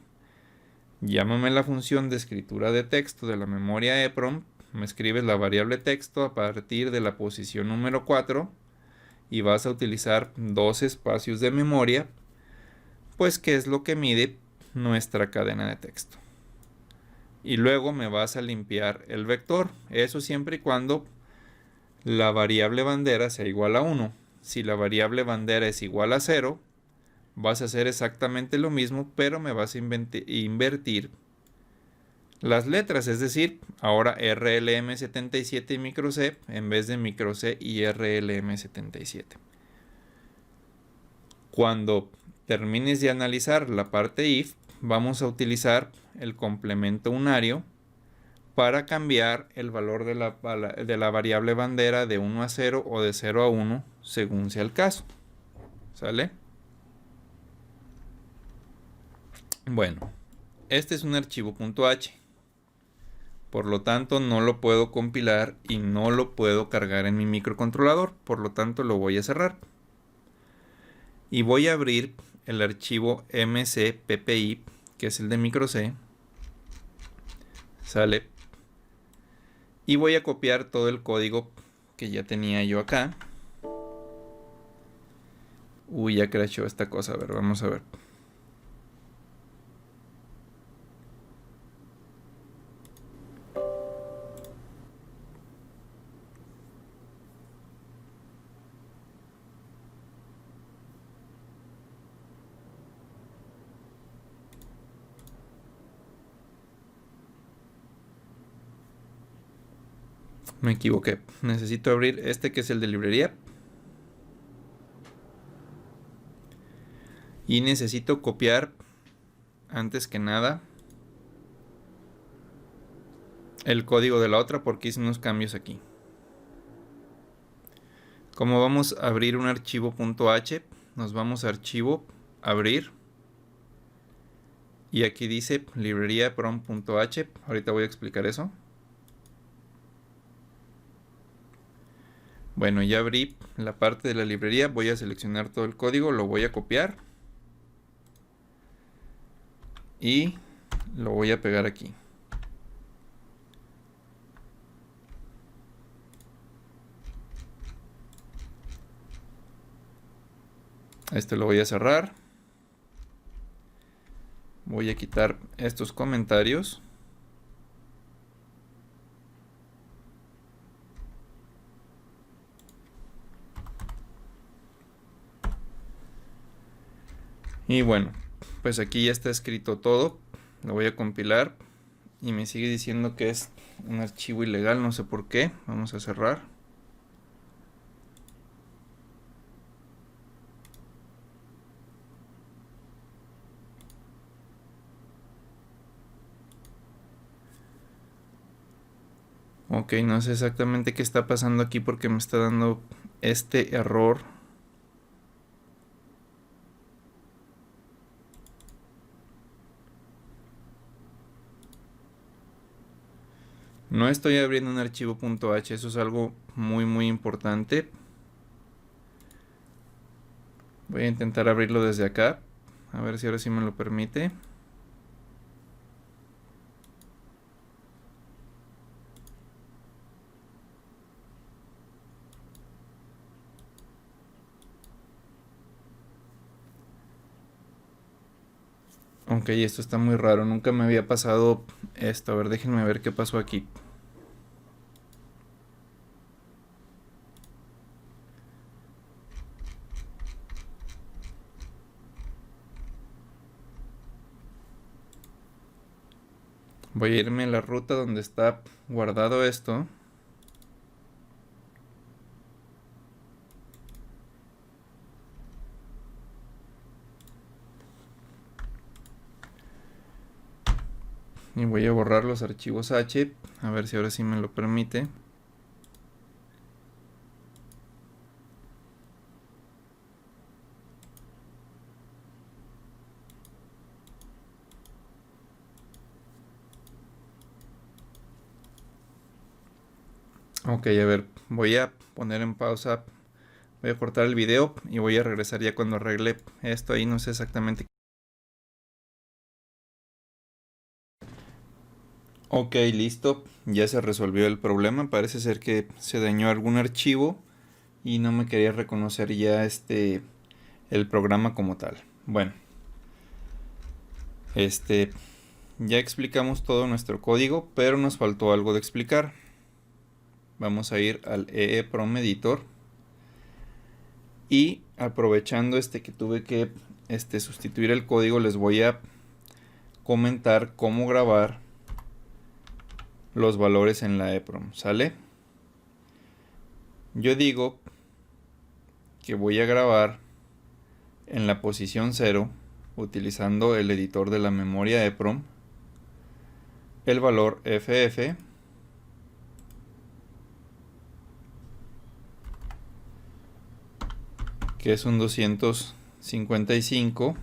llámame la función de escritura de texto de la memoria EPROM, me escribes la variable texto a partir de la posición número 4 y vas a utilizar 2 espacios de memoria, pues que es lo que mide nuestra cadena de texto. Y luego me vas a limpiar el vector, eso siempre y cuando la variable bandera sea igual a 1. Si la variable bandera es igual a 0, vas a hacer exactamente lo mismo, pero me vas a invertir las letras, es decir, ahora RLM77 y microc en vez de microc y RLM77. Cuando termines de analizar la parte if, vamos a utilizar el complemento unario para cambiar el valor de la variable bandera de 1 a 0 o de 0 a 1 según sea el caso. ¿Sale? Bueno, este es un archivo .h. Por lo tanto, no lo puedo compilar y no lo puedo cargar en mi microcontrolador. Por lo tanto, lo voy a cerrar. Y voy a abrir el archivo mcppi, que es el de microc. Sale. Y voy a copiar todo el código que ya tenía yo acá. Uy, ya crashó esta cosa. A ver, vamos a ver. Me equivoqué. Necesito abrir este que es el de librería. Y necesito copiar, antes que nada, el código de la otra porque hice unos cambios aquí. Como vamos a abrir un archivo .h, nos vamos a archivo, abrir. Y aquí dice librería prom.h. Ahorita voy a explicar eso. Bueno, ya abrí la parte de la librería. Voy a seleccionar todo el código, lo voy a copiar. Y lo voy a pegar aquí. Este lo voy a cerrar. Voy a quitar estos comentarios. Y bueno, pues aquí ya está escrito todo. Lo voy a compilar. Y me sigue diciendo que es un archivo ilegal, no sé por qué. Vamos a cerrar. Ok, no sé exactamente qué está pasando aquí porque me está dando este error. No estoy abriendo un archivo .h, eso es algo muy importante. Voy a intentar abrirlo desde acá, a ver si ahora sí me lo permite. Ok, esto está muy raro, nunca me había pasado esto. A ver, déjenme ver qué pasó aquí. Voy a irme a la ruta donde está guardado esto. Y voy a borrar los archivos H. A ver si ahora sí me lo permite. Ok, a ver, voy a poner en pausa. Voy a cortar el video y voy a regresar ya cuando arregle esto ahí. No sé exactamente. Ok, listo. Ya se resolvió el problema. Parece ser que se dañó algún archivo y no me quería reconocer ya el programa como tal. Bueno, ya explicamos todo nuestro código, pero nos faltó algo de explicar. Vamos a ir al EEPROM Editor y aprovechando que tuve que sustituir el código, les voy a comentar cómo grabar los valores en la EEPROM, ¿sale? Yo digo que voy a grabar en la posición 0 utilizando el editor de la memoria EEPROM el valor FF que es un 255,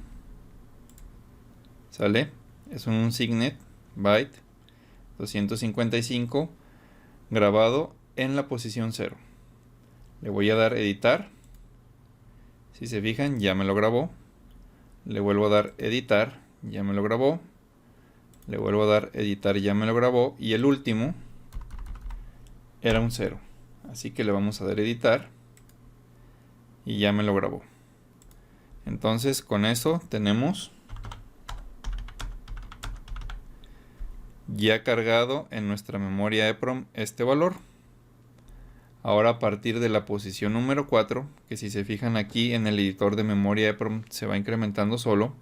¿sale? Es un signet byte 255 grabado en la posición 0. Le voy a dar editar. Si se fijan, ya me lo grabó. Le vuelvo a dar editar, ya me lo grabó. Le vuelvo a dar editar, ya me lo grabó. Y el último era un 0. Así que le vamos a dar editar y ya me lo grabó. Entonces con eso tenemos ya cargado en nuestra memoria EEPROM este valor. Ahora a partir de la posición número 4, que si se fijan aquí en el editor de memoria EEPROM se va incrementando solo,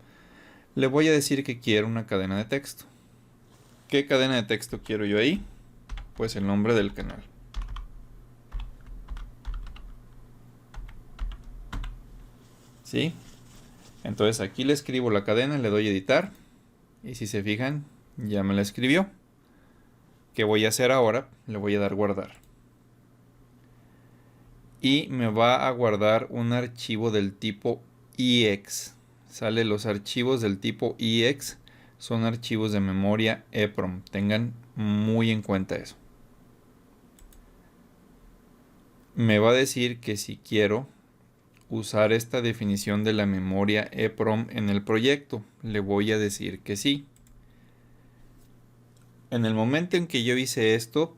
le voy a decir que quiero una cadena de texto. ¿Qué cadena de texto quiero yo ahí? Pues el nombre del canal. ¿Sí? Entonces aquí le escribo la cadena, le doy editar. Y si se fijan, ya me la escribió. ¿Qué voy a hacer ahora? Le voy a dar guardar. Y me va a guardar un archivo del tipo EX. ¿Sale? Los archivos del tipo EX son archivos de memoria EEPROM. Tengan muy en cuenta eso. Me va a decir que si quiero usar esta definición de la memoria EEPROM en el proyecto, le voy a decir que sí. En el momento en que yo hice esto,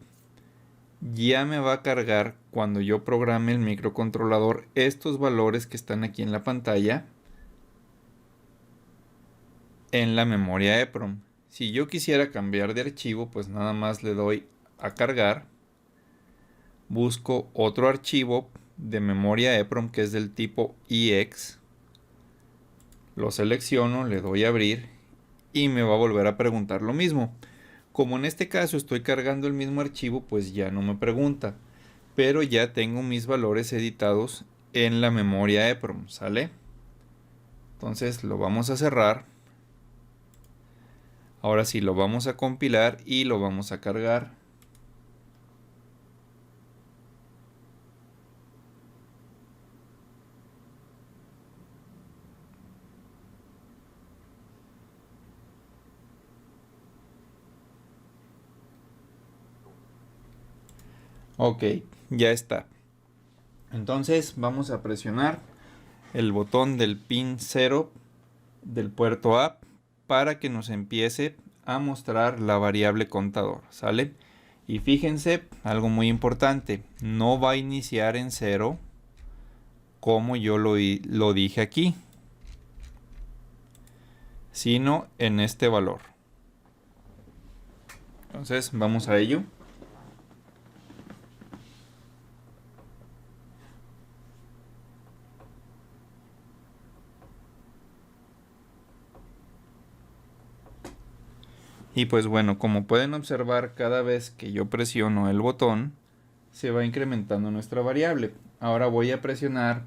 ya me va a cargar cuando yo programe el microcontrolador estos valores que están aquí en la pantalla en la memoria EEPROM. Si yo quisiera cambiar de archivo, pues nada más le doy a cargar, busco otro archivo de memoria EEPROM que es del tipo EX, lo selecciono, le doy a abrir y me va a volver a preguntar lo mismo. Como en este caso estoy cargando el mismo archivo, pues ya no me pregunta, pero ya tengo mis valores editados en la memoria EEPROM, ¿sale? Entonces lo vamos a cerrar. Ahora sí lo vamos a compilar y lo vamos a cargar. Ok, ya está. Entonces vamos a presionar el botón del pin 0 del puerto A para que nos empiece a mostrar la variable contador, ¿sale? Y fíjense, algo muy importante, no va a iniciar en 0 como yo lo dije aquí, sino en este valor. Entonces vamos a ello. Y pues bueno, como pueden observar, cada vez que yo presiono el botón, se va incrementando nuestra variable. Ahora voy a presionar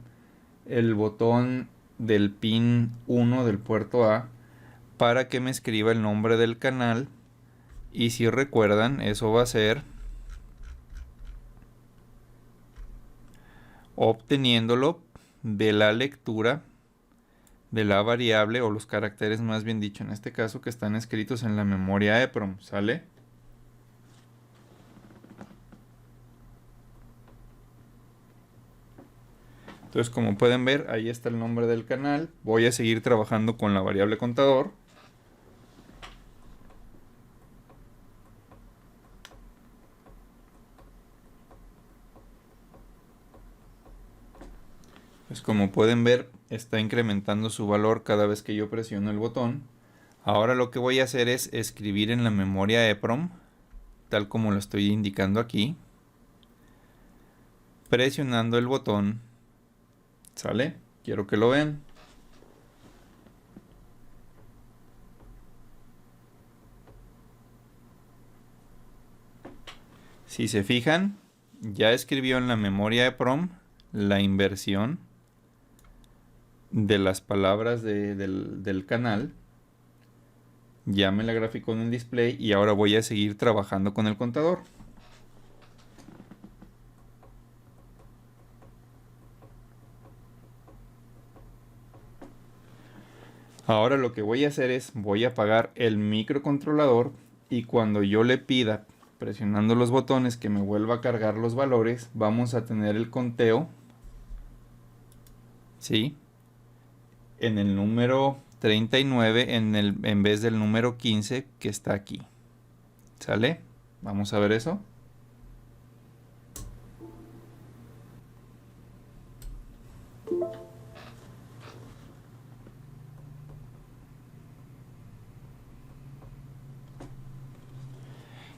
el botón del pin 1 del puerto A para que me escriba el nombre del canal. Y si recuerdan, eso va a ser obteniéndolo de la lectura de la variable, o los caracteres más bien dicho en este caso, que están escritos en la memoria EPROM, ¿sale? Entonces, como pueden ver, ahí está el nombre del canal. Voy a seguir trabajando con la variable contador. Pues como pueden ver, está incrementando su valor cada vez que yo presiono el botón. Ahora lo que voy a hacer es escribir en la memoria EPROM, tal como lo estoy indicando aquí, presionando el botón. ¿Sale? Quiero que lo vean. Si se fijan, ya escribió en la memoria EPROM la inversión de las palabras del canal. Ya me la graficó en el display y ahora voy a seguir trabajando con el contador. Ahora lo que voy a hacer es, voy a apagar el microcontrolador y cuando yo le pida, presionando los botones, que me vuelva a cargar los valores, vamos a tener el conteo, ¿sí?, en el número 39 en vez del número 15 que está aquí. ¿Sale? Vamos a ver eso.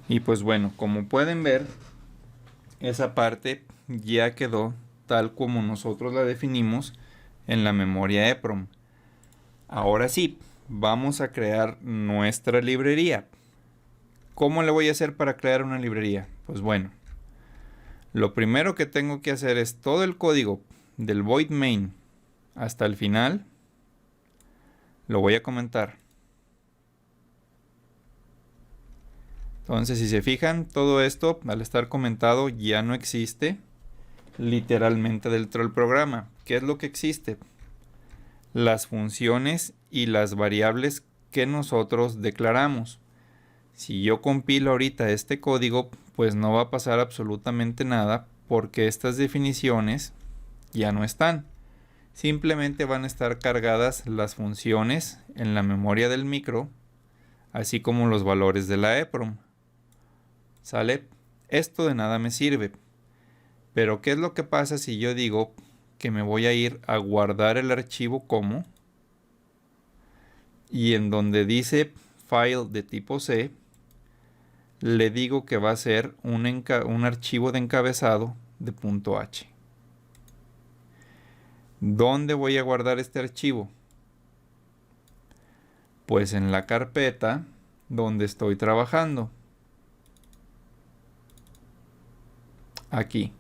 Y pues bueno, como pueden ver, esa parte ya quedó tal como nosotros la definimos en la memoria EPROM. Ahora sí, vamos a crear nuestra librería. ¿Cómo le voy a hacer para crear una librería? Pues bueno, lo primero que tengo que hacer es todo el código del void main hasta el final. Lo voy a comentar. Entonces, si se fijan, todo esto, al estar comentado, ya no existe literalmente dentro del programa. ¿Qué es lo que existe? Las funciones y las variables que nosotros declaramos. Si yo compilo ahorita este código, pues no va a pasar absolutamente nada porque estas definiciones ya no están. Simplemente van a estar cargadas las funciones en la memoria del micro, así como los valores de la EPROM. ¿Sale? Esto de nada me sirve. Pero ¿qué es lo que pasa si yo digo que me voy a ir a guardar el archivo como, y en donde dice file de tipo C, le digo que va a ser un archivo de encabezado de .h? ¿Dónde voy a guardar este archivo? Pues en la carpeta donde estoy trabajando. Aquí.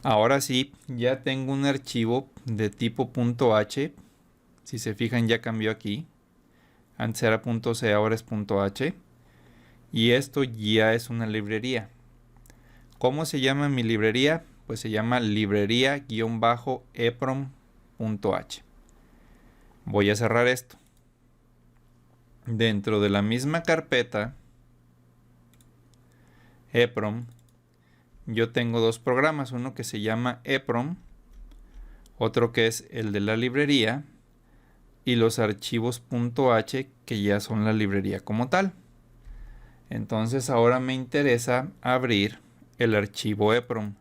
Ahora sí, ya tengo un archivo de tipo .h. Si se fijan, ya cambió aquí. Antes era .c, ahora es .h. Y esto ya es una librería. ¿Cómo se llama mi librería? Pues se llama librería-eprom.h. Voy a cerrar esto. Dentro de la misma carpeta EPROM, yo tengo dos programas, uno que se llama EPROM, otro que es el de la librería, y los archivos .h que ya son la librería como tal. Entonces ahora me interesa abrir el archivo EPROM.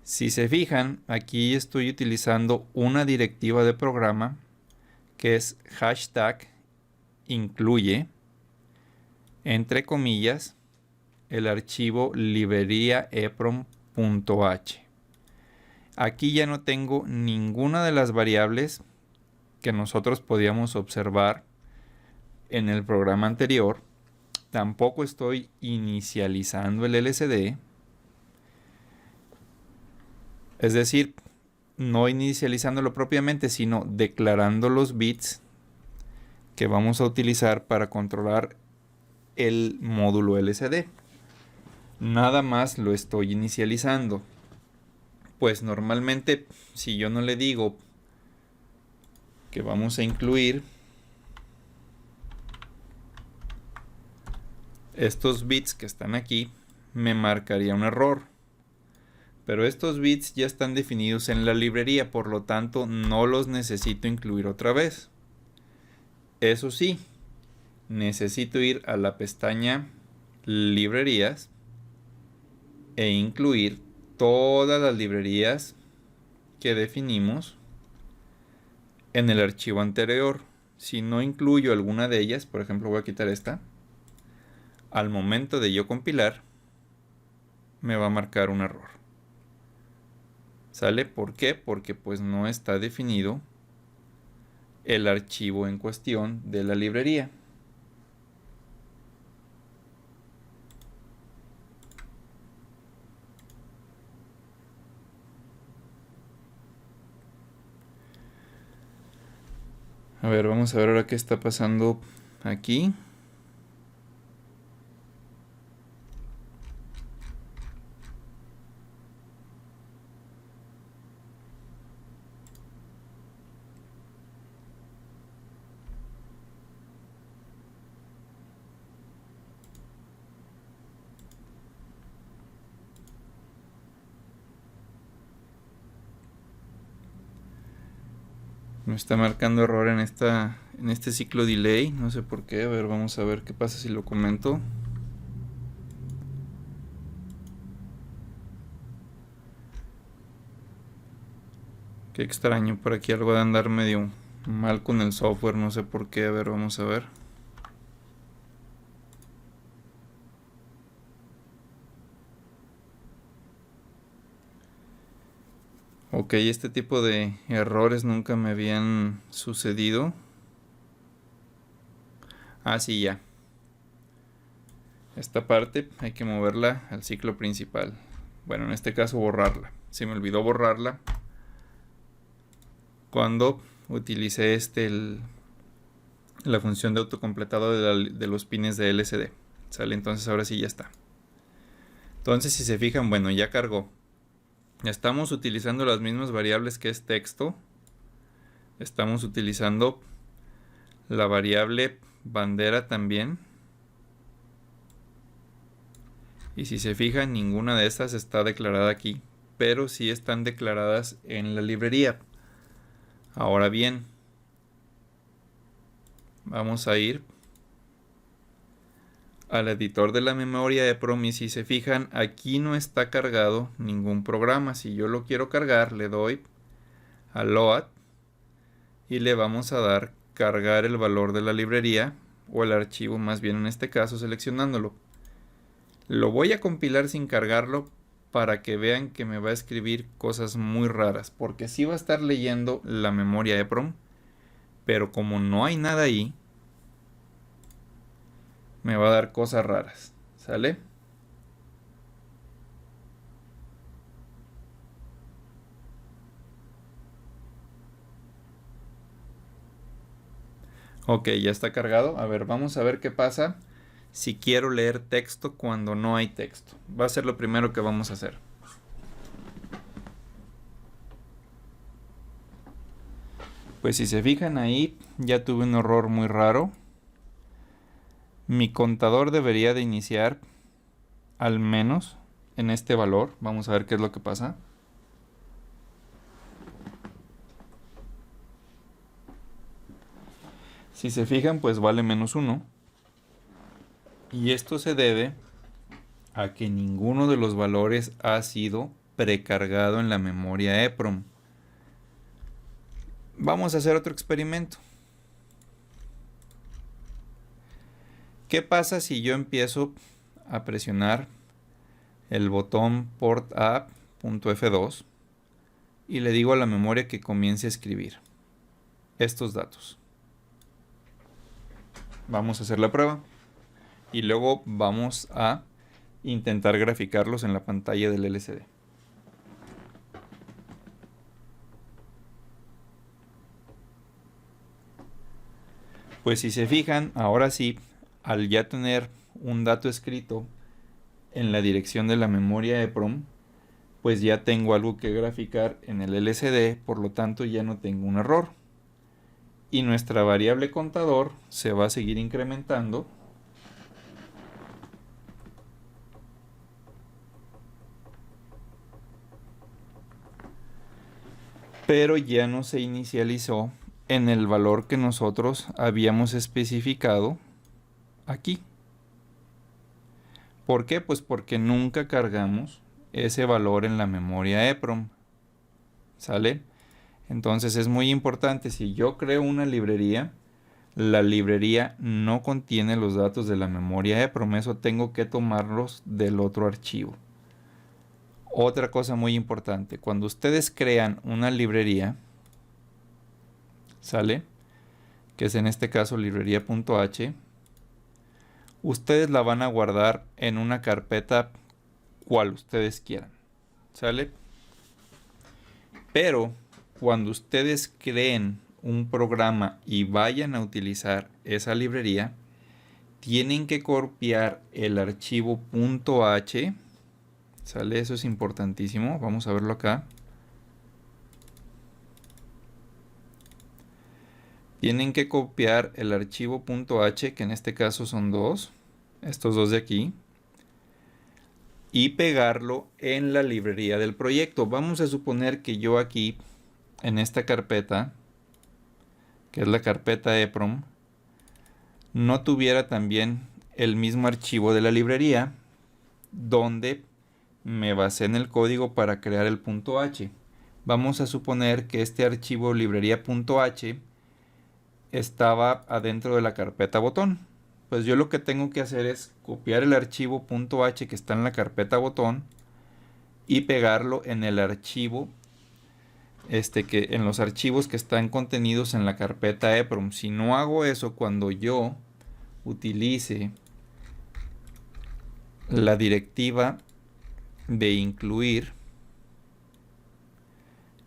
Si se fijan, aquí estoy utilizando una directiva de programa que es hashtag incluye, entre comillas, el archivo librería.eprom.h. Aquí ya no tengo ninguna de las variables que nosotros podíamos observar en el programa anterior. Tampoco estoy inicializando el LCD. Es decir, no inicializándolo propiamente, sino declarando los bits que vamos a utilizar para controlar el módulo LCD. Nada más lo estoy inicializando. Pues normalmente, si yo no le digo que vamos a incluir estos bits que están aquí, me marcaría un error. Pero estos bits ya están definidos en la librería, por lo tanto no los necesito incluir otra vez. Eso sí, necesito ir a la pestaña librerías e incluir todas las librerías que definimos en el archivo anterior. Si no incluyo alguna de ellas, por ejemplo voy a quitar esta, al momento de yo compilar me va a marcar un error. ¿Sale? ¿Por qué? Porque pues no está definido el archivo en cuestión de la librería. A ver, vamos a ver ahora qué está pasando aquí. Me está marcando error en este ciclo delay, no sé por qué. A ver, vamos a ver qué pasa si lo comento. Qué extraño, por aquí algo de andar medio mal con el software, no sé por qué. A ver, vamos a ver. Ok, este tipo de errores nunca me habían sucedido. Ah, sí, ya. Esta parte hay que moverla al ciclo principal. Bueno, en este caso borrarla. Se me olvidó borrarla cuando utilicé la función de autocompletado de los pines de LCD. ¿Sale? Entonces ahora sí ya está. Entonces si se fijan, bueno, ya cargó. Estamos utilizando las mismas variables que es texto. Estamos utilizando la variable bandera también. Y si se fijan, ninguna de estas está declarada aquí, pero sí están declaradas en la librería. Ahora bien, vamos a ir al editor de la memoria de EPROM y si se fijan, aquí no está cargado ningún programa. Si yo lo quiero cargar, le doy a load y le vamos a dar cargar el valor de la librería o el archivo, más bien en este caso seleccionándolo. Lo voy a compilar sin cargarlo para que vean que me va a escribir cosas muy raras, porque sí va a estar leyendo la memoria EPROM, pero como no hay nada ahí, me va a dar cosas raras. ¿Sale? Ok, ya está cargado. A ver, vamos a ver qué pasa si quiero leer texto cuando no hay texto. Va a ser lo primero que vamos a hacer. Pues si se fijan ahí, ya tuve un error muy raro. Mi contador debería de iniciar al menos en este valor. Vamos a ver qué es lo que pasa. Si se fijan, pues vale -1. Y esto se debe a que ninguno de los valores ha sido precargado en la memoria EPROM. Vamos a hacer otro experimento. ¿Qué pasa si yo empiezo a presionar el botón port a.f2 y le digo a la memoria que comience a escribir estos datos? Vamos a hacer la prueba y luego vamos a intentar graficarlos en la pantalla del LCD. Pues si se fijan, ahora sí, al ya tener un dato escrito en la dirección de la memoria EPROM, pues ya tengo algo que graficar en el LCD, por lo tanto ya no tengo un error. Y nuestra variable contador se va a seguir incrementando pero ya no se inicializó en el valor que nosotros habíamos especificado aquí. ¿Por qué? Pues porque nunca cargamos ese valor en la memoria EPROM. ¿Sale? Entonces es muy importante, si yo creo una librería, la librería no contiene los datos de la memoria EPROM, eso tengo que tomarlos del otro archivo. Otra cosa muy importante, cuando ustedes crean una librería, ¿sale? Que es en este caso librería.h, ustedes la van a guardar en una carpeta cual ustedes quieran, ¿sale? Pero cuando ustedes creen un programa y vayan a utilizar esa librería, tienen que copiar el archivo .h, ¿sale? Eso es importantísimo, vamos a verlo acá. Tienen que copiar el archivo .h, que en este caso son estos dos de aquí, y pegarlo en la librería del proyecto. Vamos a suponer que yo aquí, en esta carpeta, que es la carpeta EPROM, no tuviera también el mismo archivo de la librería, donde me basé en el código para crear el .h. Vamos a suponer que este archivo librería.h estaba adentro de la carpeta botón. Pues yo lo que tengo que hacer es copiar el archivo .h que está en la carpeta botón y pegarlo en el archivo en los archivos que están contenidos en la carpeta EPROM. Si no hago eso, cuando yo utilice la directiva de incluir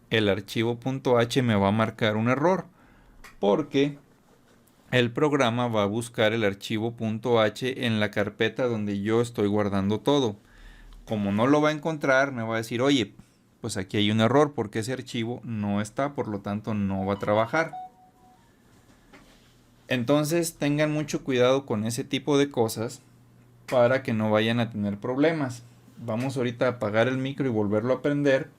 el archivo .h, me va a marcar un error, porque el programa va a buscar el archivo .h en la carpeta donde yo estoy guardando todo. Como no lo va a encontrar, me va a decir, oye, pues aquí hay un error porque ese archivo no está, por lo tanto no va a trabajar. Entonces tengan mucho cuidado con ese tipo de cosas para que no vayan a tener problemas. Vamos ahorita a apagar el micro y volverlo a prender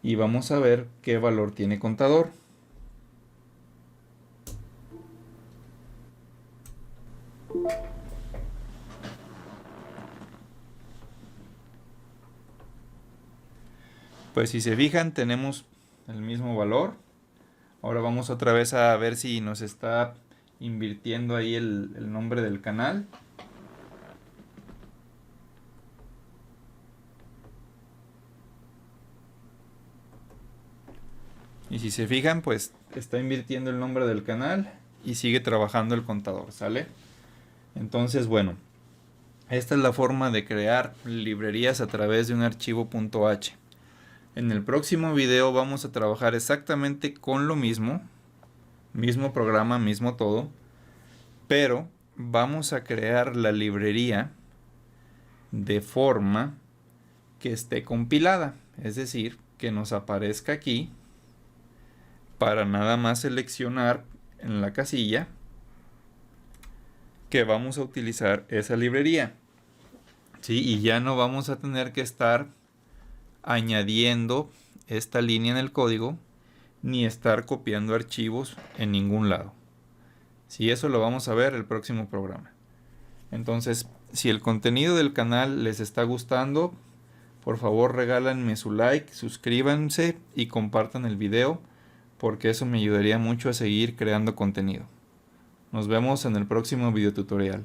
y vamos a ver qué valor tiene contador. Pues si se fijan, tenemos el mismo valor. Ahora vamos otra vez a ver si nos está invirtiendo ahí el nombre del canal. Y si se fijan, pues está invirtiendo el nombre del canal y sigue trabajando el contador, ¿sale? Entonces, bueno, esta es la forma de crear librerías a través de un archivo .h. En el próximo video vamos a trabajar exactamente con lo mismo programa, mismo todo, pero vamos a crear la librería de forma que esté compilada, es decir, que nos aparezca aquí para nada más seleccionar en la casilla que vamos a utilizar esa librería, ¿sí? Y ya no vamos a tener que estar añadiendo esta línea en el código ni estar copiando archivos en ningún lado. Sí, eso lo vamos a ver el próximo programa. Entonces, si el contenido del canal les está gustando, Por favor regálenme su like, suscríbanse y compartan el video porque eso me ayudaría mucho a seguir creando contenido. Nos vemos en el próximo video tutorial.